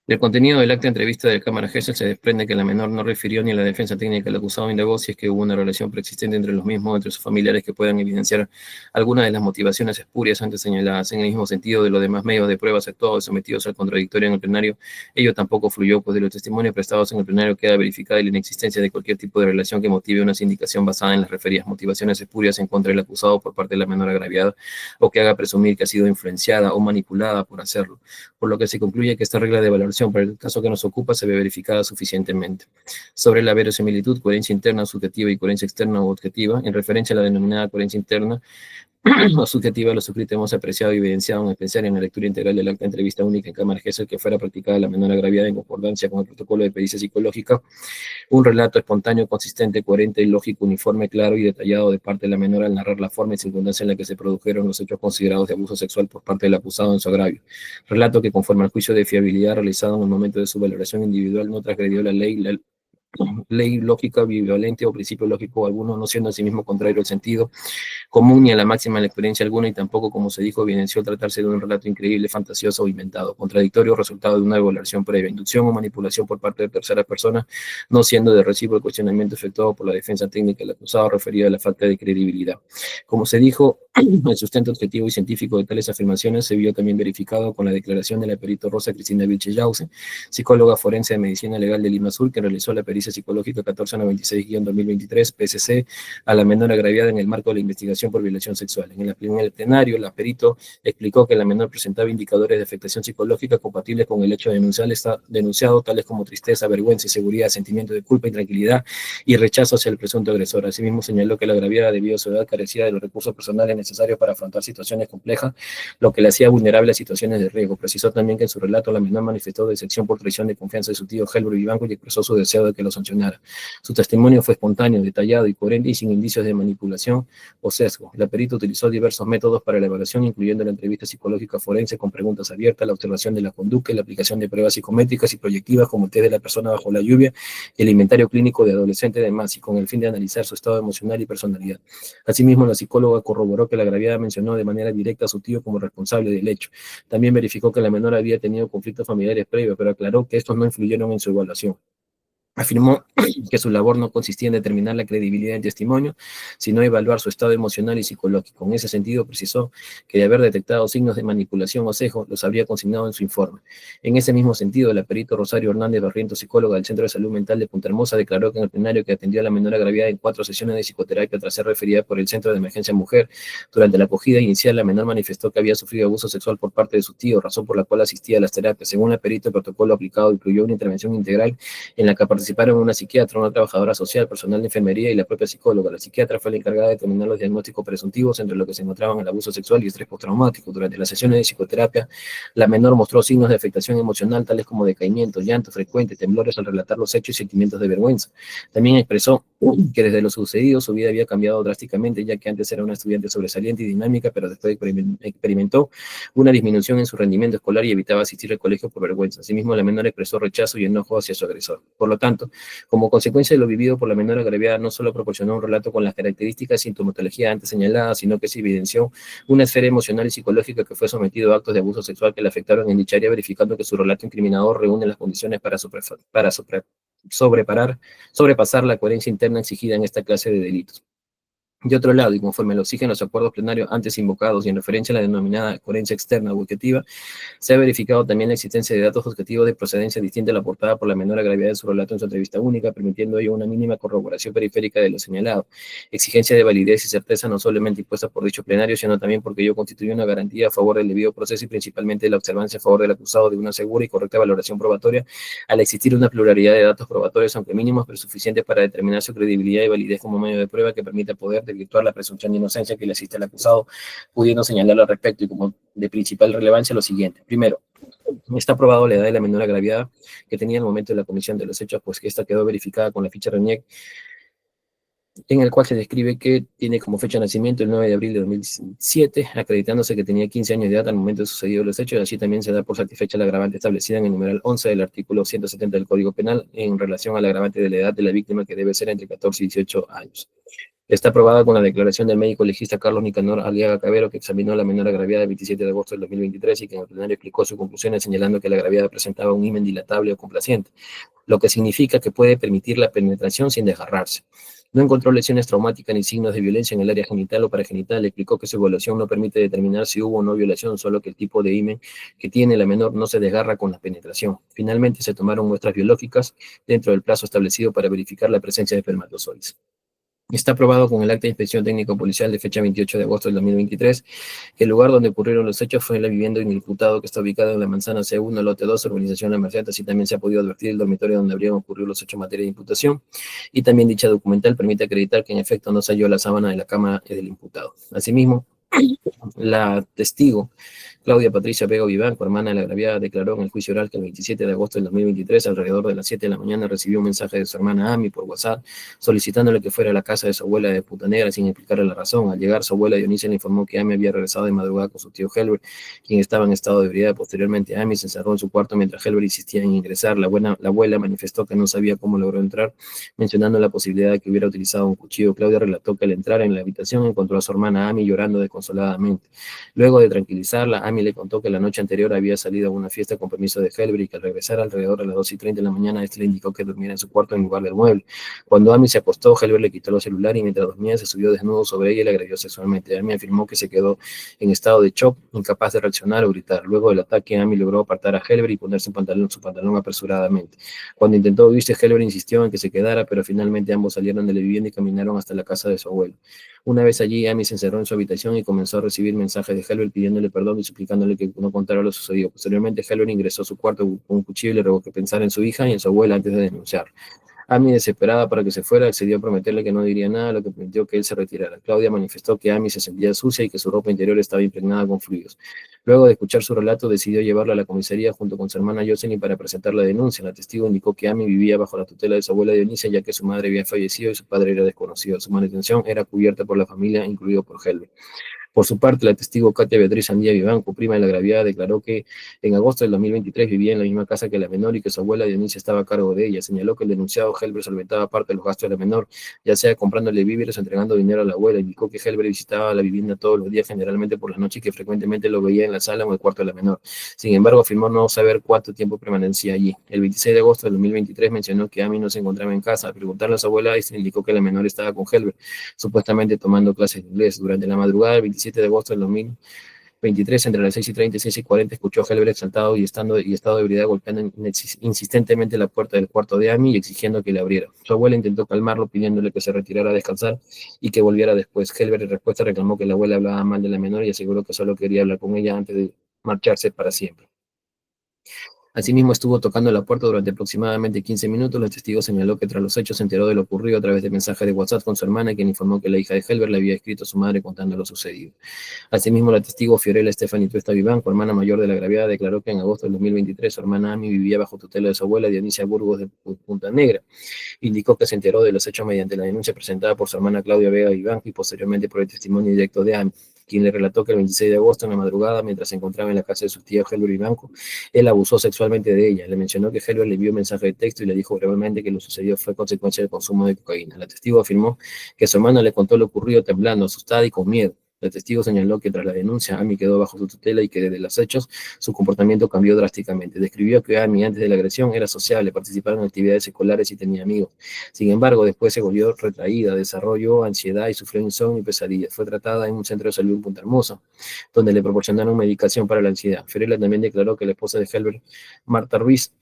Del contenido del acta de entrevista de Cámara Gesell se desprende que la menor no refirió ni a la defensa técnica del acusado indagó si es que hubo una relación preexistente entre los mismos o entre sus familiares que puedan evidenciar alguna de las motivaciones espurias antes señaladas. En el mismo sentido de los demás medios de pruebas actuados y sometidos al contradictorio en el plenario, ello tampoco fluyó, pues de los testimonios prestados en el plenario queda verificada la inexistencia de cualquier tipo de relación que motive una sindicación basada en las referidas motivaciones espurias en contra del acusado por parte de la menor agraviada o que haga presumir que ha sido influenciada o manipulada por hacerlo, por lo que se concluye que esta regla de valoración para el caso que nos ocupa se ve verificada suficientemente. Sobre la verosimilitud, coherencia interna, subjetiva y coherencia externa o objetiva, en referencia a la denominada coherencia interna o subjetiva, los suscritos hemos apreciado y evidenciado en especial en la lectura integral del acta de entrevista única en Cámara Gesell que fuera practicada la menor agraviada en concordancia con el protocolo de pericia psicológica, un relato espontáneo, consistente, coherente, lógico, uniforme, claro y detallado de parte de la menor al narrar la forma y circunstancia en la que se produjeron los hechos considerados de abuso sexual por parte del acusado en su agravio. Relato que, conforme al juicio de fiabilidad realizado en el momento de su valoración individual, no transgredió la ley lógica, bivalente o principio lógico alguno, no siendo en sí mismo contrario al sentido común ni a la máxima de la experiencia alguna, y tampoco, como se dijo, evidenció tratarse de un relato increíble, fantasioso o inventado, contradictorio, resultado de una evaluación previa, inducción o manipulación por parte de terceras personas, no siendo de recibo el cuestionamiento efectuado por la defensa técnica del acusado referido a la falta de credibilidad. Como se dijo, el sustento objetivo y científico de tales afirmaciones se vio también verificado con la declaración de la perito Rosa Cristina Vilche-Yause, psicóloga forense de medicina legal de Lima Sur, que realizó la pericia psicológica 1496-2023 PCC a la menor agraviada en el marco de la investigación por violación sexual. En el plenario, la perito explicó que la menor presentaba indicadores de afectación psicológica compatibles con el hecho denunciado, tales como tristeza, vergüenza, inseguridad, sentimiento de culpa, intranquilidad y rechazo hacia el presunto agresor. Asimismo, señaló que la agraviada, debido a su edad, carecía de los recursos personales necesarios para afrontar situaciones complejas, lo que le hacía vulnerable a situaciones de riesgo. Precisó también que en su relato la menor manifestó decepción por traición de confianza de su tío Helbro Vivanco y expresó su deseo de que lo sancionara. mencionara. Su testimonio fue espontáneo, detallado y coherente y sin indicios de manipulación o sesgo. La perita utilizó diversos métodos para la evaluación, incluyendo la entrevista psicológica forense con preguntas abiertas, la observación de la conducta y la aplicación de pruebas psicométricas y proyectivas como el test de la persona bajo la lluvia y el inventario clínico de adolescente de Masi, con el fin de analizar su estado emocional y personalidad. Asimismo, la psicóloga corroboró que la agraviada mencionó de manera directa a su tío como responsable del hecho. También verificó que la menor había tenido conflictos familiares previos, pero aclaró que estos no influyeron en su evaluación. Afirmó que su labor no consistía en determinar la credibilidad del testimonio, sino evaluar su estado emocional y psicológico. En ese sentido, precisó que de haber detectado signos de manipulación o sesgo, los habría consignado en su informe. En ese mismo sentido, la perito Rosario Hernández Barrientos, psicóloga del Centro de Salud Mental de Punta Hermosa, declaró que en el plenario que atendió a la menor agraviada en 4 sesiones de psicoterapia tras ser referida por el Centro de Emergencia Mujer, durante la acogida inicial, la menor manifestó que había sufrido abuso sexual por parte de su tío, razón por la cual asistía a las terapias. Según la perito, el protocolo aplicado incluyó una intervención integral en la que participaron una psiquiatra, una trabajadora social, personal de enfermería y la propia psicóloga. La psiquiatra fue la encargada de determinar los diagnósticos presuntivos, entre los que se encontraban el abuso sexual y estrés postraumático. Durante las sesiones de psicoterapia, la menor mostró signos de afectación emocional, tales como decaimiento, llanto frecuente, temblores al relatar los hechos y sentimientos de vergüenza. También expresó que desde lo sucedido su vida había cambiado drásticamente, ya que antes era una estudiante sobresaliente y dinámica, pero después experimentó una disminución en su rendimiento escolar y evitaba asistir al colegio por vergüenza. Asimismo, la menor expresó rechazo y enojo hacia su agresor. Por lo tanto, como consecuencia de lo vivido por la menor agraviada, no solo proporcionó un relato con las características y sintomatología antes señaladas, sino que se evidenció una esfera emocional y psicológica que fue sometido a actos de abuso sexual que le afectaron en dicha área, verificando que su relato incriminador reúne las condiciones para sobrepasar la coherencia interna exigida en esta clase de delitos. De otro lado, y conforme lo exigen los acuerdos plenarios antes invocados y en referencia a la denominada coherencia externa o objetiva, se ha verificado también la existencia de datos objetivos de procedencia distinta a la aportada por la menor agraviada de su relato en su entrevista única, permitiendo ello una mínima corroboración periférica de lo señalado. Exigencia de validez y certeza no solamente impuesta por dicho plenario, sino también porque ello constituye una garantía a favor del debido proceso y principalmente de la observancia a favor del acusado de una segura y correcta valoración probatoria, al existir una pluralidad de datos probatorios, aunque mínimos, pero suficientes para determinar su credibilidad y validez como medio de prueba que permita poder desvirtuar la presunción de inocencia que le asiste al acusado, pudiendo señalarlo al respecto y como de principal relevancia lo siguiente. Primero, está probado la edad de la menor agraviada que tenía en el momento de la comisión de los hechos, pues que esta quedó verificada con la ficha RENIEC, en el cual se describe que tiene como fecha de nacimiento el 9 de abril de 2007, acreditándose que tenía 15 años de edad al momento de sucedido los hechos, y así también se da por satisfecha la agravante establecida en el numeral 11 del artículo 170 del Código Penal en relación al agravante de la edad de la víctima, que debe ser entre 14 y 18 años. Está aprobada con la declaración del médico legista Carlos Nicanor Aliaga Cabero, que examinó a la menor agraviada el 27 de agosto del 2023 y que en el plenario explicó sus conclusiones señalando que la agraviada presentaba un himen dilatable o complaciente, lo que significa que puede permitir la penetración sin desgarrarse. No encontró lesiones traumáticas ni signos de violencia en el área genital o paragenital. Explicó que su evaluación no permite determinar si hubo o no violación, solo que el tipo de himen que tiene la menor no se desgarra con la penetración. Finalmente, se tomaron muestras biológicas dentro del plazo establecido para verificar la presencia de espermatozoides. Está aprobado con el acta de inspección técnico-policial de fecha 28 de agosto del 2023, que el lugar donde ocurrieron los hechos fue en la vivienda del imputado, que está ubicada en la manzana C1, lote 2, urbanización La Merced. Así también se ha podido advertir el dormitorio donde habrían ocurrido los hechos en materia de imputación, y también dicha documental permite acreditar que en efecto no se halló la sábana de la cama del imputado. Asimismo, la testigo Claudia Patricia Vega Vivanco, hermana de la agraviada, declaró en el juicio oral que el 27 de agosto del 2023, alrededor de las 7 de la mañana, recibió un mensaje de su hermana Ami por WhatsApp solicitándole que fuera a la casa de su abuela de Punta Negra sin explicarle la razón. Al llegar, su abuela Dionisia le informó que Ami había regresado de madrugada con su tío Helber, quien estaba en estado de ebriedad. Posteriormente, Ami se encerró en su cuarto mientras Helber insistía en ingresar. La abuela manifestó que no sabía cómo logró entrar, mencionando la posibilidad de que hubiera utilizado un cuchillo. Claudia relató que al entrar en la habitación encontró a su hermana Ami llorando desconsoladamente. Luego de tranquilizarla, Ami le contó que la noche anterior había salido a una fiesta con permiso de Helber y que al regresar alrededor de las 2:30 de la mañana, este le indicó que durmiera en su cuarto en lugar del mueble. Cuando Ami se acostó, Helber le quitó el celular y mientras dormía se subió desnudo sobre ella y le agredió sexualmente. Ami afirmó que se quedó en estado de shock, incapaz de reaccionar o gritar. Luego del ataque, Ami logró apartar a Helber y ponerse su pantalón apresuradamente. Cuando intentó huirse, Helber insistió en que se quedara, pero finalmente ambos salieron de la vivienda y caminaron hasta la casa de su abuelo. Una vez allí, Ami se encerró en su habitación y comenzó a recibir mensajes de Helber pidiéndole perdón y suplicándole que no contara lo sucedido. Posteriormente, Helber ingresó a su cuarto con un cuchillo y le rogó que pensara en su hija y en su abuela antes de denunciar. Amy, desesperada para que se fuera, accedió a prometerle que no diría nada, lo que permitió que él se retirara. Claudia manifestó que Amy se sentía sucia y que su ropa interior estaba impregnada con fluidos. Luego de escuchar su relato, decidió llevarla a la comisaría junto con su hermana Yoseni para presentar la denuncia. La testigo indicó que Amy vivía bajo la tutela de su abuela Dionisia, ya que su madre había fallecido y su padre era desconocido. Su manutención era cubierta por la familia, incluido por Helber. Por su parte, la testigo Katia Beatriz Andía Vivanco, prima de la agraviada, declaró que en agosto del 2023 vivía en la misma casa que la menor y que su abuela Dionisia estaba a cargo de ella. Señaló que el denunciado Helber solventaba parte de los gastos de la menor, ya sea comprándole víveres o entregando dinero a la abuela. Indicó que Helber visitaba la vivienda todos los días, generalmente por la noche, y que frecuentemente lo veía en la sala o en el cuarto de la menor. Sin embargo, afirmó no saber cuánto tiempo permanecía allí. El 26 de agosto del 2023 mencionó que Amy no se encontraba en casa. Al preguntarle a su abuela, este indicó que la menor estaba con Helber, supuestamente tomando clases de inglés. Durante la madrugada del 27 de agosto del 2023, entre las 6:30 y 6:40, escuchó a Helber exaltado y estado de ebriedad golpeando insistentemente la puerta del cuarto de Amy y exigiendo que le abriera. Su abuela intentó calmarlo pidiéndole que se retirara a descansar y que volviera después. Helber en respuesta reclamó que la abuela hablaba mal de la menor y aseguró que solo quería hablar con ella antes de marcharse para siempre. Asimismo, estuvo tocando la puerta durante aproximadamente 15 minutos. El testigo señaló que tras los hechos se enteró de lo ocurrido a través de mensajes de WhatsApp con su hermana, quien informó que la hija de Helber le había escrito a su madre contando lo sucedido. Asimismo, la testigo Fiorella Stephanie Tuesta Vivanco, hermana mayor de la agraviada, declaró que en agosto del 2023 su hermana Amy vivía bajo tutela de su abuela Dionisia Burgos de Punta Negra. Indicó que se enteró de los hechos mediante la denuncia presentada por su hermana Claudia Vega Vivanco y posteriormente por el testimonio directo de Amy, quien le relató que el 26 de agosto en la madrugada, mientras se encontraba en la casa de su tía Helber Vivanco, él abusó sexualmente de ella. Le mencionó que Helber le envió un mensaje de texto y le dijo brevemente que lo sucedido fue consecuencia del consumo de cocaína. La testigo afirmó que su hermana le contó lo ocurrido temblando, asustada y con miedo. El testigo señaló que tras la denuncia, Amy quedó bajo su tutela y que desde los hechos su comportamiento cambió drásticamente. Describió que Amy antes de la agresión era sociable, participaba en actividades escolares y tenía amigos. Sin embargo, después se volvió retraída, desarrolló ansiedad y sufrió insomnio y pesadillas. Fue tratada en un centro de salud en Punta Hermosa, donde le proporcionaron medicación para la ansiedad. Fiorella también declaró que la esposa de Helber, Marta Ruiz,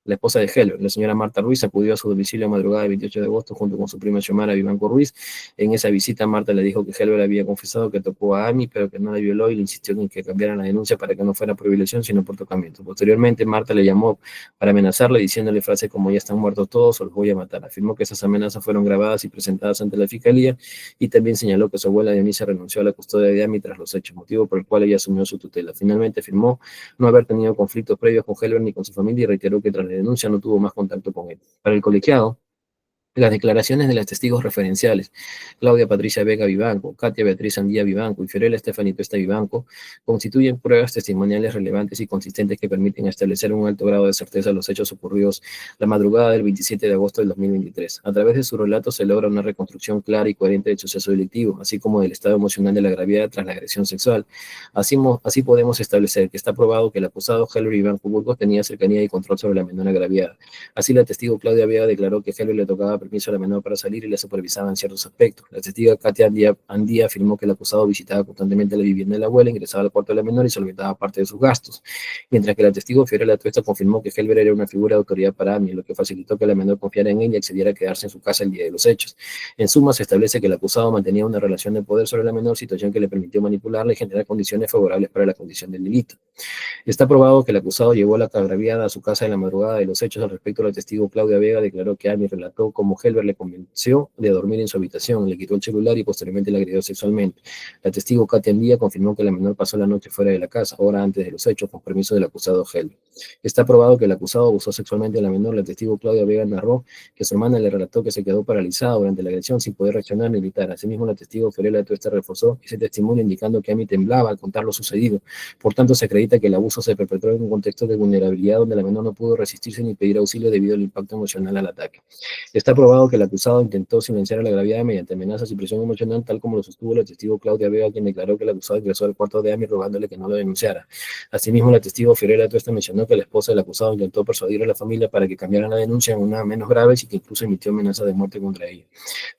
la esposa de Helber, la señora Marta Ruiz, acudió a su domicilio a madrugada del 28 de agosto junto con su prima Xiomara Vivanco Ruiz. En esa visita, Marta le dijo que Helber había confesado que tocó a Amy, pero que no la violó y le insistió en que cambiaran la denuncia para que no fuera por violación, sino por tocamiento. Posteriormente, Marta le llamó para amenazarle, diciéndole frases como ya están muertos todos o los voy a matar. Afirmó que esas amenazas fueron grabadas y presentadas ante la fiscalía y también señaló que su abuela Dionisia renunció a la custodia de Amy tras los hechos, motivo por el cual ella asumió su tutela. Finalmente afirmó no haber tenido conflictos previos con Helber ni con su familia y reiteró que tras la denuncia no tuvo más contacto con él. Para el colegiado, las declaraciones de las testigos referenciales, Claudia Patricia Vega Vivanco, Katia Beatriz Andía Vivanco y Fiorella Stephanie Tuesta Vivanco, constituyen pruebas testimoniales relevantes y consistentes que permiten establecer un alto grado de certeza de los hechos ocurridos la madrugada del 27 de agosto del 2023. A través de su relato se logra una reconstrucción clara y coherente del suceso delictivo, así como del estado emocional de la agraviada tras la agresión sexual. Así podemos establecer que está probado que el acusado Helber Vivanco Burgos tenía cercanía y control sobre la menor agraviada. Así, la testigo Claudia Vega declaró que Helber le tocaba permiso a la menor para salir y la supervisaba en ciertos aspectos. La testiga Katia Andía afirmó que el acusado visitaba constantemente la vivienda de la abuela, ingresaba al cuarto de la menor y solventaba parte de sus gastos, mientras que la testigo Fiorella Tuesta confirmó que Helber era una figura de autoridad para Amy, lo que facilitó que la menor confiara en ella y accediera a quedarse en su casa el día de los hechos. En suma, se establece que el acusado mantenía una relación de poder sobre la menor, situación que le permitió manipularla y generar condiciones favorables para la condición del delito. Está probado que el acusado llevó a la agraviada a su casa en la madrugada de los hechos. Al respecto, la testigo Claudia Vega declaró que Amy relató cómo Helber le convenció de dormir en su habitación, le quitó el celular y posteriormente la agredió sexualmente. La testigo Katia Andía confirmó que la menor pasó la noche fuera de la casa, hora antes de los hechos, con permiso del acusado Helber. Está probado que el acusado abusó sexualmente a la menor. La testigo Claudia Vega narró que su hermana le relató que se quedó paralizada durante la agresión sin poder reaccionar ni gritar. Asimismo, la testigo Fiorella Tuesta reforzó ese testimonio indicando que Amy temblaba al contar lo sucedido. Por tanto, se acredita que el abuso se perpetró en un contexto de vulnerabilidad donde la menor no pudo resistirse ni pedir auxilio debido al impacto emocional al ataque. Está probado que el acusado intentó silenciar a la agraviada mediante amenazas y presión emocional, tal como lo sostuvo la testigo Claudia Vega, quien declaró que el acusado ingresó al cuarto de Amy rogándole que no lo denunciara. Asimismo, la testigo Fiorella Tuesta mencionó que la esposa del acusado intentó persuadir a la familia para que cambiaran la denuncia en una menos grave y que incluso emitió amenazas de muerte contra ella.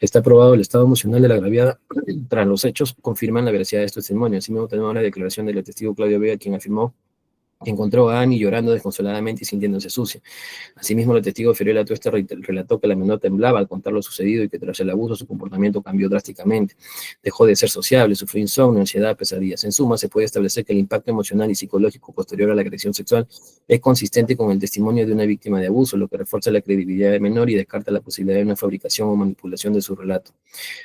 Está probado el estado emocional de la agraviada. Tras los hechos, confirman la veracidad de este testimonio. Asimismo, tenemos la declaración de la testigo Claudia Vega, quien afirmó que encontró a Annie llorando desconsoladamente y sintiéndose sucia. Asimismo, el testigo Fiorella Tuesta relató que la menor temblaba al contar lo sucedido y que tras el abuso su comportamiento cambió drásticamente. Dejó de ser sociable, sufrió insomnio, ansiedad, pesadillas. En suma, se puede establecer que el impacto emocional y psicológico posterior a la agresión sexual es consistente con el testimonio de una víctima de abuso, lo que refuerza la credibilidad del menor y descarta la posibilidad de una fabricación o manipulación de su relato.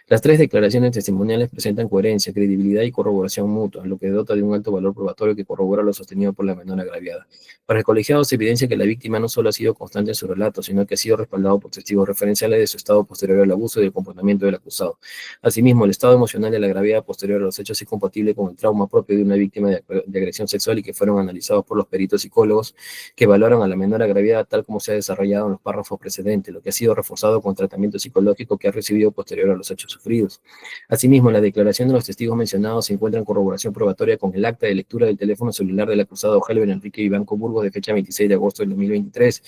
Las tres declaraciones testimoniales presentan coherencia, credibilidad y corroboración mutua, lo que dota de un alto valor probatorio que corrobora lo sostenido por la menor agraviada. Para el colegiado se evidencia que la víctima no solo ha sido constante en su relato, sino que ha sido respaldado por testigos referenciales de su estado posterior al abuso y del comportamiento del acusado. Asimismo, el estado emocional de la agraviada posterior a los hechos es compatible con el trauma propio de una víctima de agresión sexual y que fueron analizados por los peritos psicólogos que valoran a la menor agraviada tal como se ha desarrollado en los párrafos precedentes, lo que ha sido reforzado con tratamiento psicológico que ha recibido posterior a los hechos sufridos. Asimismo, en la declaración de los testigos mencionados se encuentra en corroboración probatoria con el acta de lectura del teléfono celular del acusado Helber Enrique Vivanco Burgos de fecha 26 de agosto del 2023.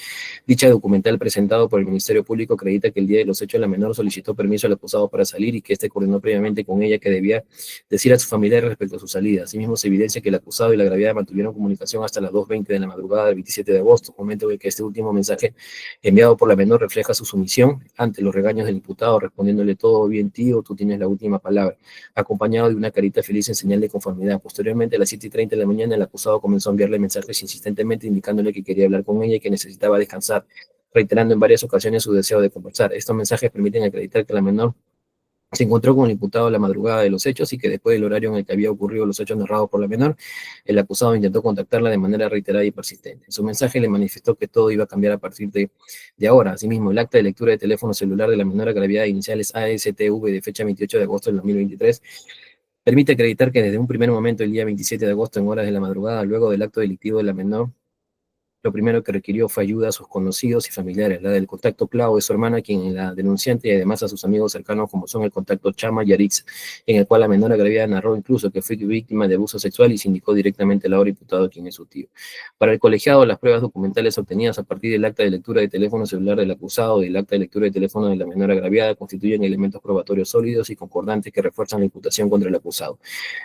Dicha documental presentado por el Ministerio Público acredita que el día de los hechos la menor solicitó permiso al acusado para salir y que éste coordinó previamente con ella que debía decir a sus familiares respecto a su salida. Asimismo, se evidencia que el acusado y la agraviada mantuvieron comunicación hasta las 2:20 de la madrugada del 27 de agosto, momento en que este último mensaje enviado por la menor refleja su sumisión ante los regaños del imputado, respondiéndole: todo bien, tío, tú tienes la última palabra, acompañado de una carita feliz en señal de conformidad. Posteriormente, a las 7:30 de la mañana, el acusado comenzó a enviarle mensajes insistentemente indicándole que quería hablar con ella y que necesitaba descansar, reiterando en varias ocasiones su deseo de conversar. Estos mensajes permiten acreditar que la menor se encontró con el imputado a la madrugada de los hechos y que después del horario en el que había ocurrido los hechos narrados por la menor, el acusado intentó contactarla de manera reiterada y persistente. En su mensaje le manifestó que todo iba a cambiar a partir de ahora. Asimismo, el acta de lectura de teléfono celular de la menor agraviada iniciales ASTV de fecha 28 de agosto del 2023 permite acreditar que desde un primer momento, el día 27 de agosto, en horas de la madrugada, luego del acto delictivo de la menor, lo primero que requirió fue ayuda a sus conocidos y familiares, la del contacto clavo de su hermana, quien es la denunciante, y además a sus amigos cercanos, como son el contacto Chama y Arix, en el cual la menor agraviada narró incluso que fue víctima de abuso sexual y se indicó directamente al ahora imputado quien es su tío. Para el colegiado, las pruebas documentales obtenidas a partir del acta de lectura de teléfono celular del acusado y del acta de lectura de teléfono de la menor agraviada constituyen elementos probatorios sólidos y concordantes que refuerzan la imputación contra el acusado.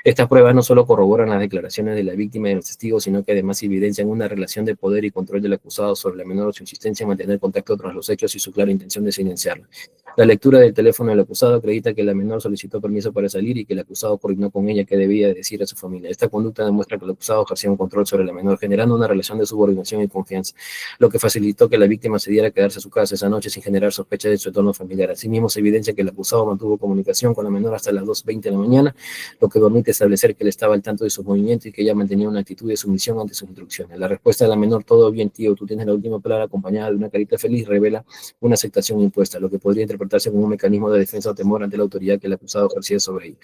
Estas pruebas no solo corroboran las declaraciones de la víctima y de los testigos, sino que además evidencian una relación de poder y control del acusado sobre la menor, su insistencia en mantener contacto tras los hechos y su clara intención de silenciarla. La lectura del teléfono del acusado acredita que la menor solicitó permiso para salir y que el acusado coordinó con ella qué debía decir a su familia. Esta conducta demuestra que el acusado ejercía un control sobre la menor, generando una relación de subordinación y confianza, lo que facilitó que la víctima se diera a quedarse a su casa esa noche sin generar sospecha de su entorno familiar. Asimismo, se evidencia que el acusado mantuvo comunicación con la menor hasta las 2:20 de la mañana, lo que permite establecer que él estaba al tanto de sus movimientos y que ella mantenía una actitud de sumisión ante sus instrucciones. La respuesta de la menor: todo bien, tío, tú tienes la última palabra, acompañada de una carita feliz, revela una aceptación impuesta, lo que podría interpretarse como un mecanismo de defensa o temor ante la autoridad que el acusado ejercía sobre ella.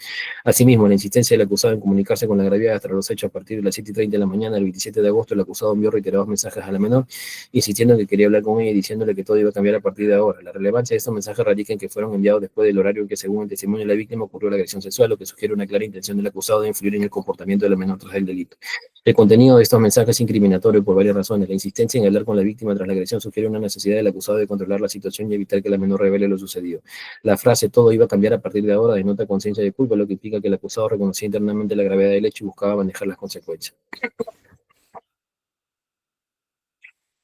Asimismo, la insistencia del acusado en comunicarse con la agraviada tras los hechos a partir de las 7:30 de la mañana del 27 de agosto, el acusado envió reiterados mensajes a la menor, insistiendo que quería hablar con ella y diciéndole que todo iba a cambiar a partir de ahora. La relevancia de estos mensajes radica en que fueron enviados después del horario en que, según el testimonio de la víctima, ocurrió la agresión sexual, lo que sugiere una clara intención del acusado de influir en el comportamiento de la menor tras el delito. El contenido de estos mensajes es incriminatorio por varias razones. La insistencia en hablar con la víctima tras la agresión sugiere una necesidad del acusado de controlar la situación y evitar que la menor revele lo sucedido. La frase "todo iba a cambiar a partir de ahora" denota conciencia de culpa, lo que implica que el acusado reconocía internamente la gravedad del hecho y buscaba manejar las consecuencias.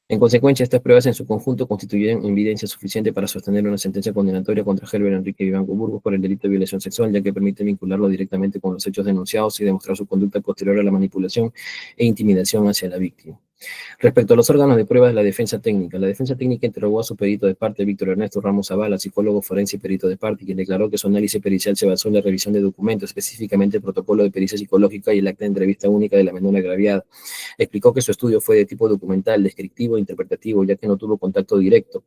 En consecuencia, estas pruebas en su conjunto constituyen evidencia suficiente para sostener una sentencia condenatoria contra Helber Enrique Vivanco Burgos por el delito de violación sexual, ya que permite vincularlo directamente con los hechos denunciados y demostrar su conducta posterior a la manipulación e intimidación hacia la víctima. Respecto a los órganos de prueba de la defensa técnica interrogó a su perito de parte, Víctor Ernesto Ramos Zavala, psicólogo forense y perito de parte, quien declaró que su análisis pericial se basó en la revisión de documentos, específicamente el protocolo de pericia psicológica y el acta de entrevista única de la menor agraviada. Explicó que su estudio fue de tipo documental, descriptivo e interpretativo, ya que no tuvo contacto directo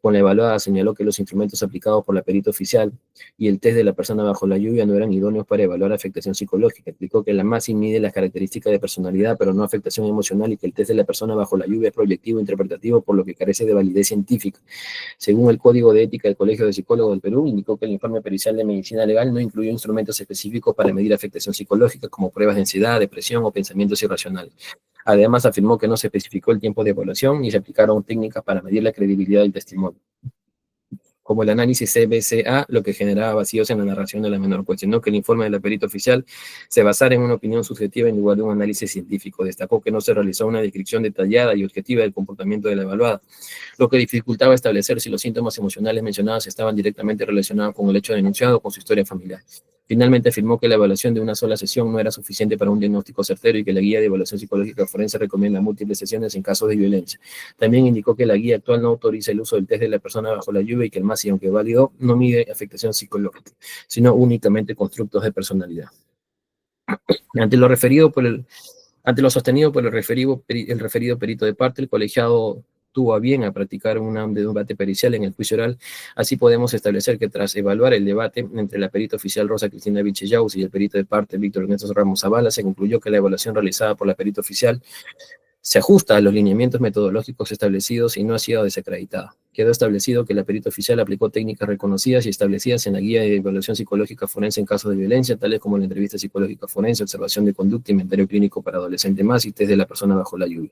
con la evaluada. Señaló que los instrumentos aplicados por la perita oficial y el test de la persona bajo la lluvia no eran idóneos para evaluar afectación psicológica. Explicó que la MASI mide las características de personalidad, pero no afectación emocional, y que el test de la persona bajo la lluvia es proyectivo e interpretativo, por lo que carece de validez científica. Según el Código de Ética del Colegio de Psicólogos del Perú, indicó que el informe pericial de medicina legal no incluyó instrumentos específicos para medir afectación psicológica, como pruebas de ansiedad, depresión o pensamientos irracionales. Además, afirmó que no se especificó el tiempo de evaluación ni se aplicaron técnicas para medir la credibilidad del testimonio. como el análisis CBCA, lo que generaba vacíos en la narración de la menor. Cuestionó que el informe de la perito oficial se basara en una opinión subjetiva en lugar de un análisis científico. Destacó que no se realizó una descripción detallada y objetiva del comportamiento de la evaluada, lo que dificultaba establecer si los síntomas emocionales mencionados estaban directamente relacionados con el hecho denunciado o con su historia familiar. Finalmente afirmó que la evaluación de una sola sesión no era suficiente para un diagnóstico certero y que la guía de evaluación psicológica forense recomienda múltiples sesiones en casos de violencia. También indicó que la guía actual no autoriza el uso del test de la persona bajo la lluvia y que el MASI, aunque válido, no mide afectación psicológica, sino únicamente constructos de personalidad. Ante lo sostenido por el referido perito de parte, el colegiado tuvo a bien a practicar un debate pericial en el juicio oral. Así podemos establecer que tras evaluar el debate entre la perita oficial Rosa Cristina Vichellaus y el perito de parte Víctor Ernesto Ramos Zavala, se concluyó que la evaluación realizada por la perita oficial se ajusta a los lineamientos metodológicos establecidos y no ha sido desacreditada. Quedó establecido que la perita oficial aplicó técnicas reconocidas y establecidas en la guía de evaluación psicológica forense en casos de violencia, tales como la entrevista psicológica forense, observación de conducta, inventario clínico para adolescente más y test de la persona bajo la lluvia.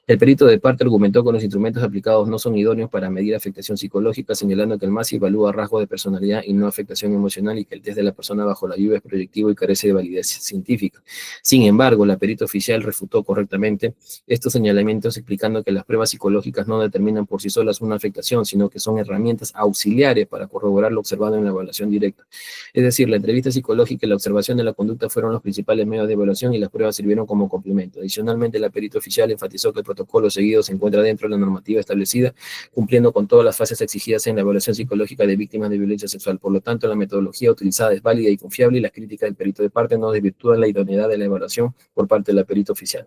El perito de parte argumentó que los instrumentos aplicados no son idóneos para medir afectación psicológica, señalando que el MASI evalúa rasgos de personalidad y no afectación emocional y que el test de la persona bajo la lluvia es proyectivo y carece de validez científica. Sin embargo, la perita oficial refutó correctamente estos señalamientos, explicando que las pruebas psicológicas no determinan por sí solas una afectación, sino que son herramientas auxiliares para corroborar lo observado en la evaluación directa. Es decir, la entrevista psicológica y la observación de la conducta fueron los principales medios de evaluación y las pruebas sirvieron como complemento. Adicionalmente, la perita oficial enfatizó que el protocolo seguido se encuentra dentro de la normativa establecida, cumpliendo con todas las fases exigidas en la evaluación psicológica de víctimas de violencia sexual. Por lo tanto, la metodología utilizada es válida y confiable y las críticas del perito de parte no desvirtúan la idoneidad de la evaluación por parte de la perita oficial.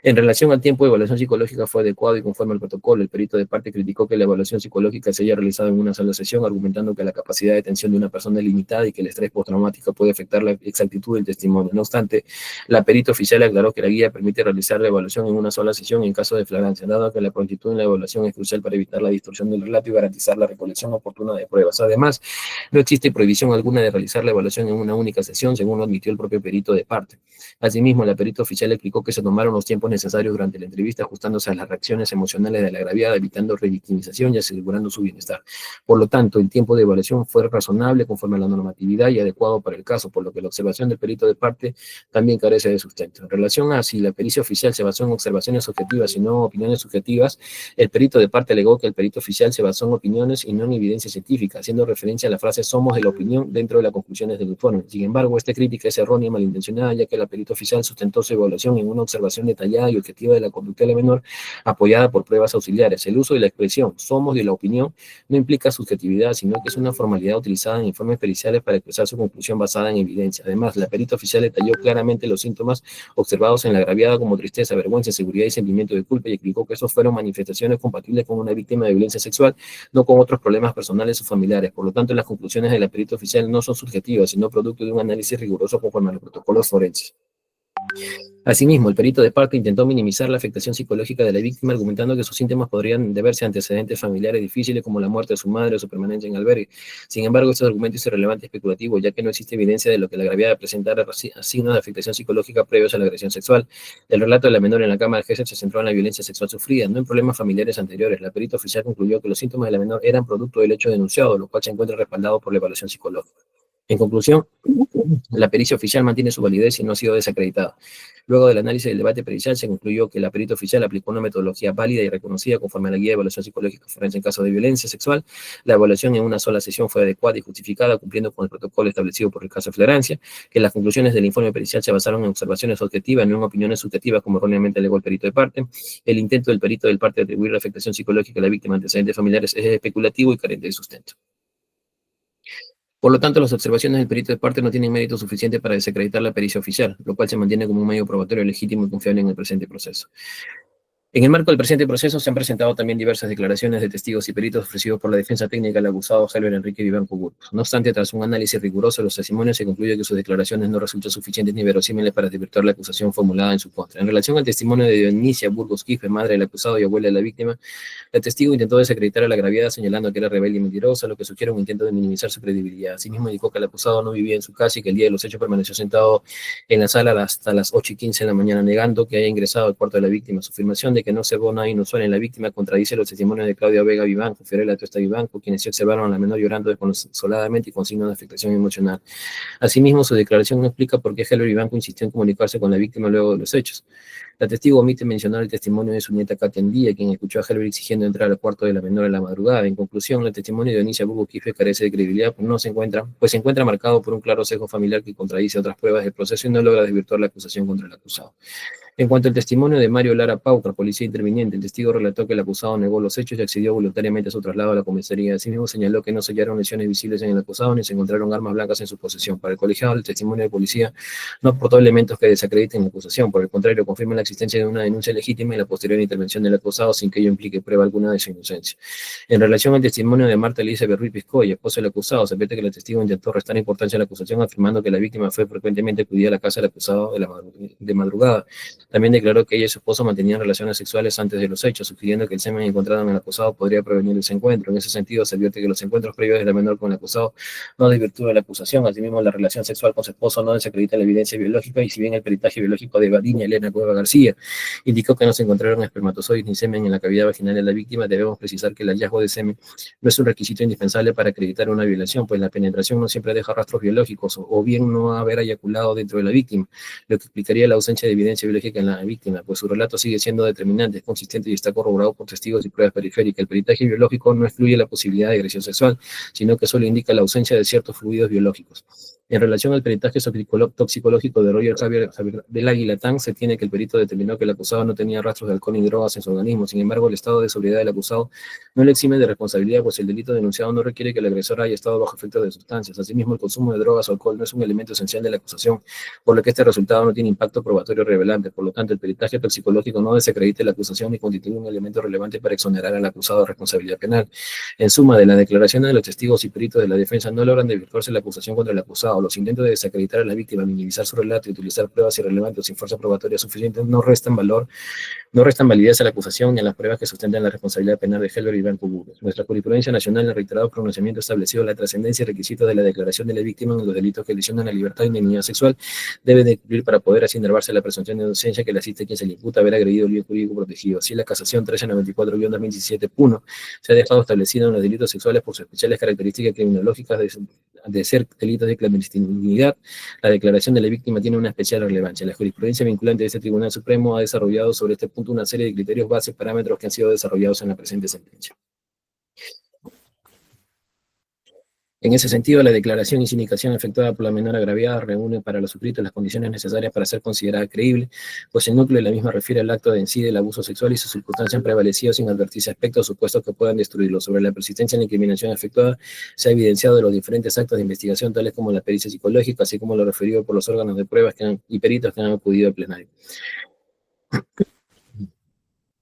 En relación al tiempo de evaluación psicológica fue adecuado y conforme al protocolo. El perito de parte criticó que la evaluación psicológica se haya realizado en una sola sesión, argumentando que la capacidad de atención de una persona es limitada y que el estrés postraumático puede afectar la exactitud del testimonio. No obstante, la perita oficial aclaró que la guía permite realizar la evaluación en una sola sesión en caso de flagrancia, dado que la prontitud en la evaluación es crucial para evitar la distorsión del relato y garantizar la recolección oportuna de pruebas. Además, no existe prohibición alguna de realizar la evaluación en una única sesión, según lo admitió el propio perito de parte. Asimismo, la perita oficial explicó que se tomaron los tiempos necesarios durante la entrevista, ajustándose a las reacciones emocionales de la agraviada, evitando revictimización y asegurando su bienestar. Por lo tanto, el tiempo de evaluación fue razonable conforme a la normatividad y adecuado para el caso, por lo que la observación del perito de parte también carece de sustento. En relación a si la pericia oficial se basó en observaciones objetivas y no opiniones subjetivas, el perito de parte alegó que el perito oficial se basó en opiniones y no en evidencia científica, haciendo referencia a la frase "somos de la opinión" dentro de las conclusiones del informe. Sin embargo, esta crítica es errónea y malintencionada, ya que la perito oficial sustentó su evaluación en una observación detallada y objetiva de la conducta de la menor, apoyada por pruebas auxiliares. El uso de la expresión "somos de la opinión" no implica subjetividad, sino que es una formalidad utilizada en informes periciales para expresar su conclusión basada en evidencia. Además, la perita oficial detalló claramente los síntomas observados en la agraviada, como tristeza, vergüenza, inseguridad y sentimiento de culpa, y explicó que esos fueron manifestaciones compatibles con una víctima de violencia sexual, no con otros problemas personales o familiares. Por lo tanto, las conclusiones de la perita oficial no son subjetivas, sino producto de un análisis riguroso conforme a los protocolos forenses. Asimismo, el perito de parte intentó minimizar la afectación psicológica de la víctima, argumentando que sus síntomas podrían deberse a antecedentes familiares difíciles como la muerte de su madre o su permanencia en albergue. Sin embargo, estos argumentos son irrelevantes y especulativos, ya que no existe evidencia de lo que la agraviada presentara signos de afectación psicológica previos a la agresión sexual. El relato de la menor en la cama del GESEP se centró en la violencia sexual sufrida, no en problemas familiares anteriores. La perita oficial concluyó que los síntomas de la menor eran producto del hecho denunciado, lo cual se encuentra respaldado por la evaluación psicológica. En conclusión, la pericia oficial mantiene su validez y no ha sido desacreditada. Luego del análisis del debate pericial, se concluyó que la perita oficial aplicó una metodología válida y reconocida conforme a la guía de evaluación psicológica forense en caso de violencia sexual. La evaluación en una sola sesión fue adecuada y justificada, cumpliendo con el protocolo establecido por el caso de flagrancia, que las conclusiones del informe pericial se basaron en observaciones objetivas, no en opiniones subjetivas, como erróneamente alegó el perito de parte. El intento del perito del parte de atribuir la afectación psicológica a la víctima antecedentes familiares es especulativo y carente de sustento. Por lo tanto, las observaciones del perito de parte no tienen mérito suficiente para desacreditar la pericia oficial, lo cual se mantiene como un medio probatorio legítimo y confiable en el presente proceso. En el marco del presente proceso se han presentado también diversas declaraciones de testigos y peritos ofrecidos por la defensa técnica del acusado Helber Enrique Vivanco Burgos. No obstante, tras un análisis riguroso de los testimonios, se concluye que sus declaraciones no resultan suficientes ni verosímiles para desvirtuar la acusación formulada en su contra. En relación al testimonio de Dionisia Burgos Quispe, madre del acusado y abuela de la víctima, el testigo intentó desacreditar a la agraviada señalando que era rebelde y mentirosa, lo que sugiere un intento de minimizar su credibilidad. Asimismo, indicó que el acusado no vivía en su casa y que el día de los hechos permaneció sentado en la sala hasta las 8:15 de la mañana, negando que haya ingresado al cuarto de la víctima. Su afirmación de que no observó nada inusual en la víctima contradice los testimonios de Claudia Vega Vivanco, Fiorella Tuesta Vivanco, quienes sí observaron a la menor llorando desconsoladamente y con signos de afectación emocional. Asimismo, su declaración no explica por qué Helber Vivanco insistió en comunicarse con la víctima luego de los hechos. La testigo omite mencionar el testimonio de su nieta Katia Andía, quien escuchó a Helber exigiendo entrar al cuarto de la menor en la madrugada. En conclusión, el testimonio de Dionisia Burgo Quispe carece de credibilidad, pues se encuentra marcado por un claro sesgo familiar que contradice otras pruebas del proceso y no logra desvirtuar la acusación contra el acusado. En cuanto al testimonio de Mario Lara Pauca, policía interviniente, el testigo relató que el acusado negó los hechos y accedió voluntariamente a su traslado a la comisaría. Asimismo, señaló que no se hallaron lesiones visibles en el acusado ni se encontraron armas blancas en su posesión. Para el colegiado, el testimonio de policía no aportó elementos que desacrediten la acusación. Por el contrario, confirma la existencia de una denuncia legítima y la posterior intervención del acusado sin que ello implique prueba alguna de su inocencia. En relación al testimonio de Marta Elizabeth Ruiz Piscoya, esposa del acusado, se advierte que el testigo intentó restar importancia a la acusación afirmando que la víctima fue frecuentemente acudida a la casa del acusado de madrugada. También declaró que ella y su esposo mantenían relaciones sexuales antes de los hechos, sugiriendo que el semen encontrado en el acusado podría prevenir ese encuentro. En ese sentido, se advierte que los encuentros previos de la menor con el acusado no desvirtúan la acusación. Asimismo, la relación sexual con su esposo no desacredita la evidencia biológica, y si bien el peritaje biológico de Bariña Elena Cueva García indicó que no se encontraron espermatozoides ni semen en la cavidad vaginal de la víctima, debemos precisar que el hallazgo de semen no es un requisito indispensable para acreditar una violación, pues la penetración no siempre deja rastros biológicos, o bien no haber eyaculado dentro de la víctima, lo que explicaría la ausencia de evidencia biológica en la víctima, pues su relato sigue siendo determinante, es consistente y está corroborado por testigos y pruebas periféricas. El peritaje biológico no excluye la posibilidad de agresión sexual, sino que solo indica la ausencia de ciertos fluidos biológicos. En relación al peritaje toxicológico de Roger Javier del Aguilatán, se tiene que el perito determinó que el acusado no tenía rastros de alcohol ni drogas en su organismo. Sin embargo, el estado de sobriedad del acusado no le exime de responsabilidad, pues el delito denunciado no requiere que el agresor haya estado bajo efectos de sustancias. Asimismo, el consumo de drogas o alcohol no es un elemento esencial de la acusación, por lo que este resultado no tiene impacto probatorio relevante. Por lo tanto, el peritaje toxicológico no desacredita la acusación ni constituye un elemento relevante para exonerar al acusado de responsabilidad penal. En suma, de la declaración de los testigos y peritos de la defensa no logran desvirtuarse la acusación contra el acusado. Los intentos de desacreditar a la víctima, minimizar su relato y utilizar pruebas irrelevantes sin fuerza probatoria suficiente no restan validez a la acusación ni a las pruebas que sustentan la responsabilidad penal de Helber y Vivanco Burgos. Nuestra jurisprudencia nacional en reiterados pronunciamientos ha establecido la trascendencia y requisitos de la declaración de la víctima en los delitos que lesionan la libertad y la dignidad sexual debe de cumplir para poder así inervarse la presunción de inocencia que le asiste a quien se le imputa haber agredido el bien jurídico protegido. Así, la casación 1394-2017 se ha dejado establecido en los delitos sexuales por sus especiales características criminológicas de ser delitos de clandestinidad. La declaración de la víctima tiene una especial relevancia. La jurisprudencia vinculante de este Tribunal Supremo ha desarrollado sobre este punto una serie de criterios, bases, parámetros que han sido desarrollados en la presente sentencia. En ese sentido, la declaración y sindicación efectuada por la menor agraviada reúne para los suscritos las condiciones necesarias para ser considerada creíble, pues el núcleo de la misma refiere al acto de en sí del abuso sexual y sus circunstancias han prevalecido sin advertirse aspectos supuestos que puedan destruirlo. Sobre la persistencia en la incriminación efectuada, se ha evidenciado de los diferentes actos de investigación, tales como la pericia psicológica, así como lo referido por los órganos de pruebas y peritos que han acudido al plenario.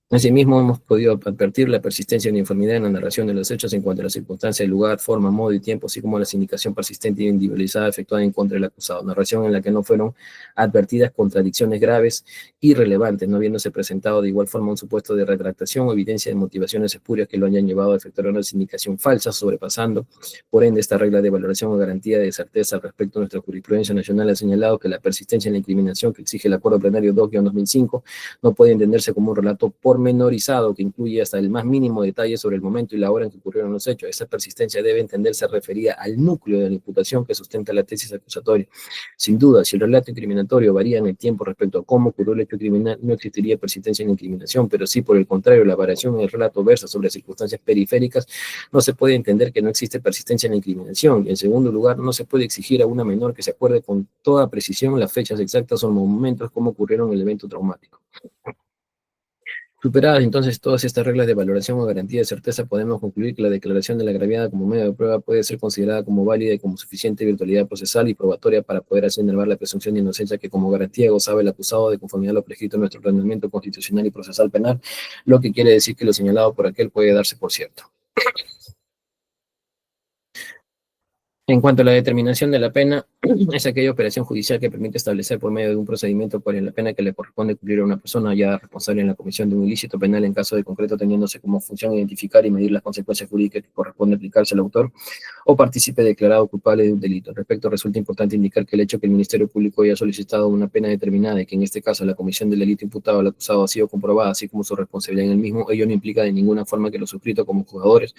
Asimismo, hemos podido advertir la persistencia de uniformidad en la narración de los hechos en cuanto a las circunstancias, lugar, forma, modo y tiempo, así como la sindicación persistente e individualizada efectuada en contra del acusado. Narración en la que no fueron advertidas contradicciones graves y relevantes, no habiéndose presentado de igual forma un supuesto de retractación o evidencia de motivaciones espurias que lo hayan llevado a efectuar una sindicación falsa, sobrepasando, por ende, esta regla de valoración o garantía de certeza. Al respecto, nuestra jurisprudencia nacional ha señalado que la persistencia en la incriminación que exige el Acuerdo Plenario 2-2005 no puede entenderse como un relato pormenorizado que incluye hasta el más mínimo detalle sobre el momento y la hora en que ocurrieron los hechos. Esa persistencia debe entenderse referida al núcleo de la imputación que sustenta la tesis acusatoria. Sin duda, si el relato incriminatorio varía en el tiempo respecto a cómo ocurrió el hecho criminal, no existiría persistencia en la incriminación, pero si por el contrario la variación en el relato versa sobre circunstancias periféricas, no se puede entender que no existe persistencia en la incriminación. Y en segundo lugar, no se puede exigir a una menor que se acuerde con toda precisión las fechas exactas o momentos como ocurrieron el evento traumático. Superadas entonces todas estas reglas de valoración o garantía de certeza, podemos concluir que la declaración de la agraviada como medio de prueba puede ser considerada como válida y como suficiente virtualidad procesal y probatoria para poder hacer enervar la presunción de inocencia que como garantía gozaba el acusado de conformidad a lo prescrito en nuestro ordenamiento constitucional y procesal penal, lo que quiere decir que lo señalado por aquel puede darse por cierto. En cuanto a la determinación de la pena, es aquella operación judicial que permite establecer por medio de un procedimiento cuál es la pena que le corresponde cumplir a una persona ya responsable en la comisión de un ilícito penal en caso de concreto teniéndose como función identificar y medir las consecuencias jurídicas que corresponde aplicarse al autor o partícipe declarado culpable de un delito. Al respecto, resulta importante indicar que el hecho que el Ministerio Público haya solicitado una pena determinada y que en este caso la comisión del delito imputado al acusado ha sido comprobada, así como su responsabilidad en el mismo, ello no implica de ninguna forma que los suscritos como jugadores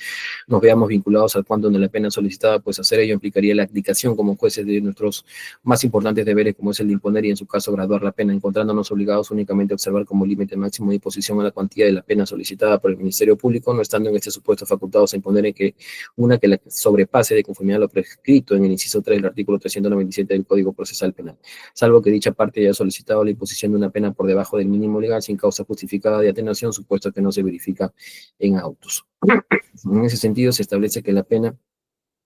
nos veamos vinculados al cuantum de la pena solicitada, pues hacer ello implicaría la abdicación como jueces de nuestros más importantes deberes, como es el de imponer y en su caso graduar la pena, encontrándonos obligados únicamente a observar como límite máximo de imposición a la cuantía de la pena solicitada por el Ministerio Público, no estando en este supuesto facultados a imponer en que una que la sobrepase de conformidad a lo prescrito en el inciso 3 del artículo 397 del Código Procesal Penal, salvo que dicha parte haya solicitado la imposición de una pena por debajo del mínimo legal sin causa justificada de atenuación, supuesto que no se verifica en autos. En ese sentido, se establece que la pena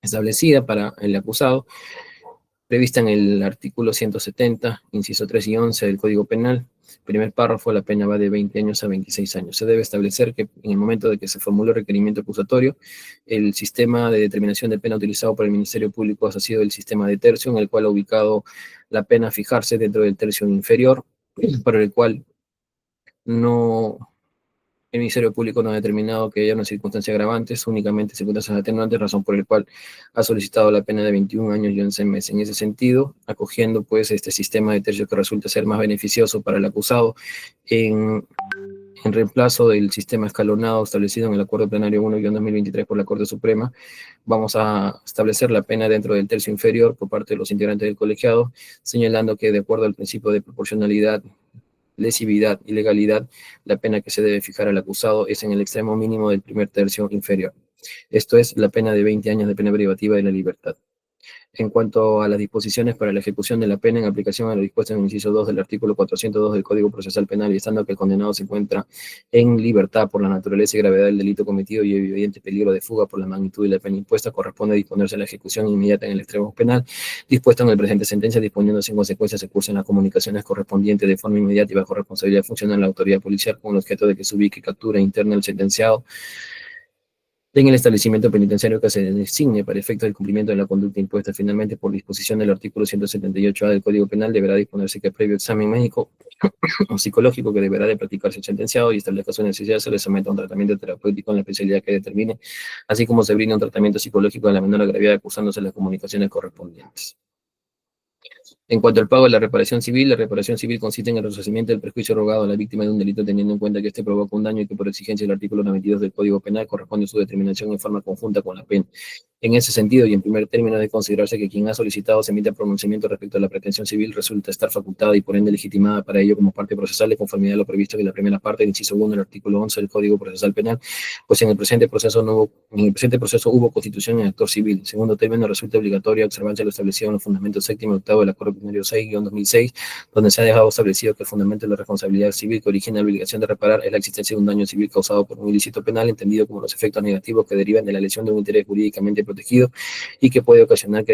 establecida para el acusado, prevista en el artículo 170, inciso 3 y 11 del Código Penal, primer párrafo, la pena va de 20 años a 26 años. Se debe establecer que en el momento de que se formule el requerimiento acusatorio, el sistema de determinación de pena utilizado por el Ministerio Público ha sido el sistema de tercio, en el cual ha ubicado la pena a fijarse dentro del tercio inferior, para el cual no el Ministerio Público no ha determinado que haya una circunstancia agravante, únicamente circunstancias atenuantes, razón por la cual ha solicitado la pena de 21 años y 11 meses. En ese sentido, acogiendo pues este sistema de tercio que resulta ser más beneficioso para el acusado en reemplazo del sistema escalonado establecido en el Acuerdo Plenario 1-2023 por la Corte Suprema, vamos a establecer la pena dentro del tercio inferior por parte de los integrantes del colegiado, señalando que de acuerdo al principio de proporcionalidad, lesividad y legalidad, la pena que se debe fijar al acusado es en el extremo mínimo del primer tercio inferior. Esto es la pena de 20 años de pena privativa de la libertad. En cuanto a las disposiciones para la ejecución de la pena en aplicación a lo dispuesto en el inciso 2 del artículo 402 del Código Procesal Penal, y estando que el condenado se encuentra en libertad por la naturaleza y gravedad del delito cometido y evidente peligro de fuga por la magnitud de la pena impuesta, corresponde disponerse a la ejecución inmediata en el extremo penal, dispuesto en el presente sentencia, disponiéndose en consecuencia se cursen las comunicaciones correspondientes de forma inmediata y bajo responsabilidad funcional de la autoridad policial con el objeto de que se ubique y capture interna el sentenciado en el establecimiento penitenciario que se designe para efecto del cumplimiento de la conducta impuesta. Finalmente, por disposición del artículo 178A del Código Penal, deberá disponerse que previo examen médico o psicológico que deberá de practicarse el sentenciado y establezca su necesidad, se le someta a un tratamiento terapéutico en la especialidad que determine, así como se brinda un tratamiento psicológico de la menor gravedad acusándose las comunicaciones correspondientes. En cuanto al pago de la reparación civil consiste en el resarcimiento del perjuicio rogado a la víctima de un delito teniendo en cuenta que éste provoca un daño y que por exigencia del artículo 92 del Código Penal corresponde su determinación en forma conjunta con la pena. En ese sentido, y en primer término, de considerarse que quien ha solicitado se emita pronunciamiento respecto a la pretensión civil resulta estar facultada y por ende legitimada para ello como parte procesal de conformidad a lo previsto en la primera parte del inciso 1 del artículo 11 del Código Procesal Penal, pues en el presente proceso hubo constitución en actor civil. En segundo término, resulta obligatoria observancia de lo establecido en los fundamentos séptimo y octavo del Acuerdo Plenario 6-2006, donde se ha dejado establecido que el fundamento de la responsabilidad civil que origina la obligación de reparar es la existencia de un daño civil causado por un ilícito penal, entendido como los efectos negativos que derivan de la lesión de un interés jurídicamente protegido y que puede ocasionar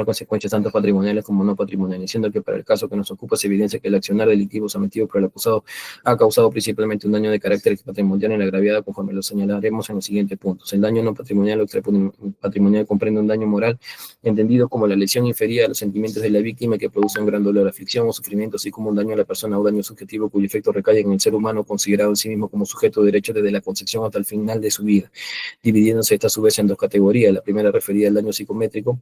consecuencias tanto patrimoniales como no patrimoniales, siendo que para el caso que nos ocupa se evidencia que el accionar delictivo sometido por el acusado ha causado principalmente un daño de carácter patrimonial en la gravedad, conforme lo señalaremos en los siguientes puntos. El daño no patrimonial o extrapatrimonial comprende un daño moral, entendido como la lesión inferida a los sentimientos de la víctima que produce un gran dolor, aflicción o sufrimiento, así como un daño a la persona o daño subjetivo cuyo efecto recae en el ser humano considerado en sí mismo como sujeto de derecho desde la concepción hasta el final de su vida, dividiéndose esta a su vez en dos categorías, la primera referida al daño psicomático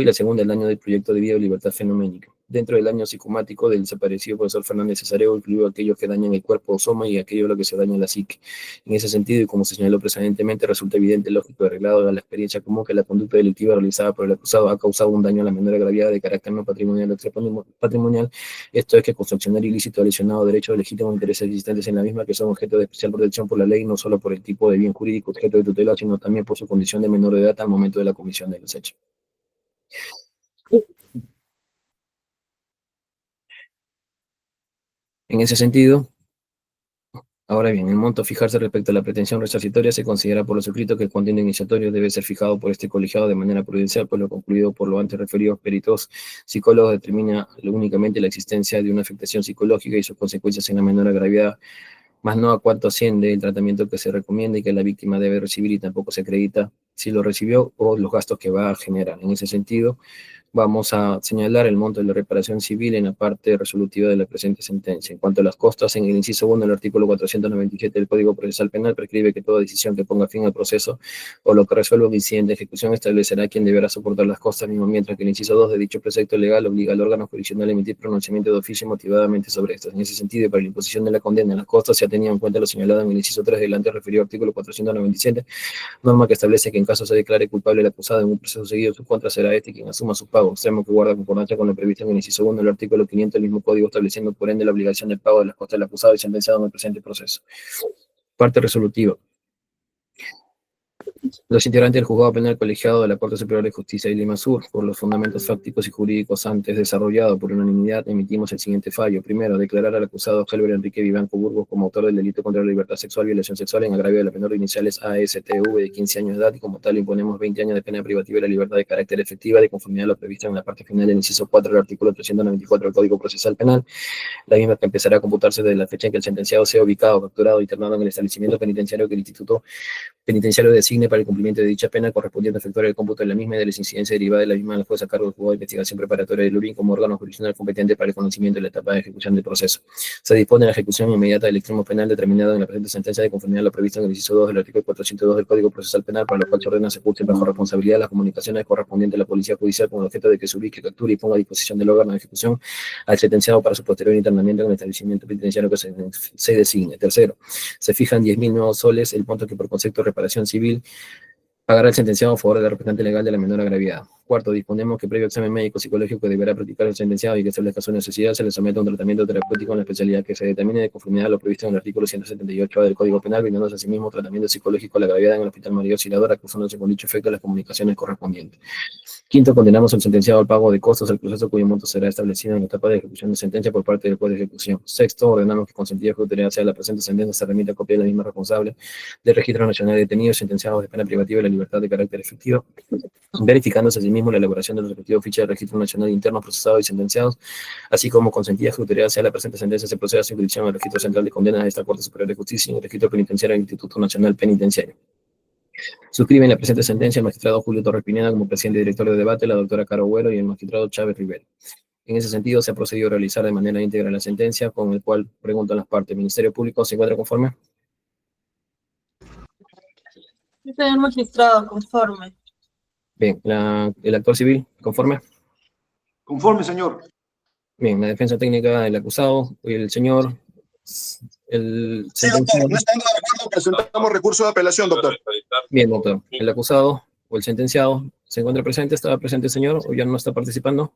y la segunda el daño del proyecto de vida o libertad fenoménica. Dentro del daño psicomático del desaparecido profesor Fernández Cesareo incluido aquellos que dañan el cuerpo o soma y aquello lo que se daña en la psique. En ese sentido, y como se señaló precedentemente, resulta evidente, lógico y arreglado a la experiencia común que la conducta delictiva realizada por el acusado ha causado un daño a la menor gravedad de carácter no patrimonial o patrimonial, esto es que con su accionar ilícito ha lesionado derechos legítimos e intereses existentes en la misma que son objeto de especial protección por la ley, no solo por el tipo de bien jurídico objeto de tutela, sino también por su condición de menor de edad al momento de la comisión de los hechos. En ese sentido, ahora bien, el monto a fijarse respecto a la pretensión resarcitoria se considera por los suscritos que el contenido iniciatorio debe ser fijado por este colegiado de manera prudencial, pues lo concluido por lo antes referidos peritos psicólogos determina únicamente la existencia de una afectación psicológica y sus consecuencias en la menor gravedad, más no a cuánto asciende el tratamiento que se recomienda y que la víctima debe recibir, y tampoco se acredita si lo recibió o los gastos que va a generar. En ese sentido, vamos a señalar el monto de la reparación civil en la parte resolutiva de la presente sentencia. En cuanto a las costas, en el inciso 1 del artículo 497 del Código Procesal Penal prescribe que toda decisión que ponga fin al proceso o lo que resuelva un incidente de ejecución establecerá quién deberá soportar las costas, mismo mientras que el inciso 2 de dicho precepto legal obliga al órgano jurisdiccional a emitir pronunciamiento de oficio motivadamente sobre estas. En ese sentido, y para la imposición de la condena en las costas se ha tenido en cuenta lo señalado en el inciso 3 del antes referido artículo 497, norma que establece que en caso se declare culpable el acusado en un proceso seguido en su contra, será este quien asuma su pago, extremo que guarda concordancia con lo previsto en el inciso 1 del artículo 500 del mismo código, estableciendo por ende la obligación del pago de las costas del acusado y sentenciado en el presente proceso. Parte resolutiva. Los integrantes del Juzgado Penal Colegiado de la Corte Superior de Justicia de Lima Sur, por los fundamentos fácticos y jurídicos antes desarrollados por unanimidad, emitimos el siguiente fallo. Primero, declarar al acusado Helber Enrique Vivanco Burgos como autor del delito contra la libertad sexual, violación sexual en agravio de la menor de iniciales ASTV de 15 años de edad, y como tal imponemos 20 años de pena privativa de la libertad de carácter efectiva de conformidad a lo previsto en la parte final del inciso 4 del artículo 394 del Código Procesal Penal, la misma que empezará a computarse desde la fecha en que el sentenciado sea ubicado, capturado o internado en el establecimiento penitenciario que el Instituto Penitenciario designe para el cumplimiento de dicha pena, correspondiendo a efectuar el cómputo de la misma y de las incidencias derivadas de la misma al juez a cargo del juzgado de investigación preparatoria del URIN como órgano jurisdiccional competente para el conocimiento de la etapa de ejecución del proceso. Se dispone de la ejecución inmediata del extremo penal determinado en la presente sentencia de conformidad a lo previsto en el inciso 2 del artículo 402 del Código Procesal Penal, para lo cual se ordena se ajuste bajo responsabilidad las comunicaciones correspondientes a la Policía Judicial con el objeto de que se ubique, capture y ponga a disposición del órgano de ejecución al sentenciado para su posterior internamiento en el establecimiento penitenciario que se designe. Tercero, se fijan 10.000 nuevos soles, el monto que por concepto de reparación civil pagará el sentenciado a favor del representante legal de la menor agraviada. Cuarto, disponemos que previo examen médico psicológico que deberá practicar el sentenciado y que establezca su necesidad, se le someta a un tratamiento terapéutico en la especialidad que se determine de conformidad a lo previsto en el artículo 178A del Código Penal, brindándose asimismo tratamiento psicológico a la agraviada en el Hospital María Auxiliadora, acusándose con dicho efecto las comunicaciones correspondientes. Quinto, condenamos al sentenciado al pago de costos del proceso cuyo monto será establecido en la etapa de ejecución de sentencia por parte del juez de ejecución. Sexto, ordenamos que con sentido de autoridad sea la presente sentencia se remita a copia de la misma responsable del Registro Nacional de Detenidos sentenciados de pena privativa de la libertad de carácter efectivo, verificándose asimismo la elaboración del respectivo ficha del Registro Nacional de Internos procesados y sentenciados, así como con sentido de autoridad sea la presente sentencia se proceda a su inscripción al Registro Central de Condenas de esta Corte Superior de Justicia y en el Registro Penitenciario del Instituto Nacional Penitenciario. Suscriben la presente sentencia el magistrado Julio Torres Pineda como presidente y director de debate, la doctora Caro Güero y el magistrado Chávez Rivera. En ese sentido, se ha procedido a realizar de manera íntegra la sentencia, con el cual preguntan las partes. ¿Ministerio Público se encuentra conforme? Sí, señor magistrado, conforme. Bien, el actor civil, ¿conforme? Conforme, señor. Bien, la defensa técnica del acusado, el señor, el Sí, doctor, sentenciado. no estando de acuerdo, presentamos recurso de apelación, doctor. Bien, doctor. El acusado o el sentenciado se encuentra presente, ¿estaba presente, señor, o ya no está participando?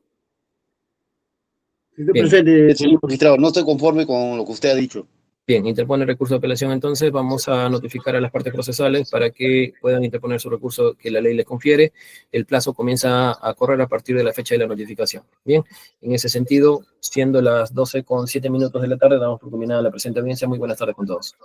Estoy Bien. presente, señor magistrado. No estoy conforme con lo que usted ha dicho. Bien, interpone recurso de apelación, entonces vamos a notificar a las partes procesales para que puedan interponer su recurso que la ley les confiere. El plazo comienza a correr a partir de la fecha de la notificación. Bien, en ese sentido, siendo las 12:07 de la tarde, damos por culminada la presente audiencia. Muy buenas tardes con todos.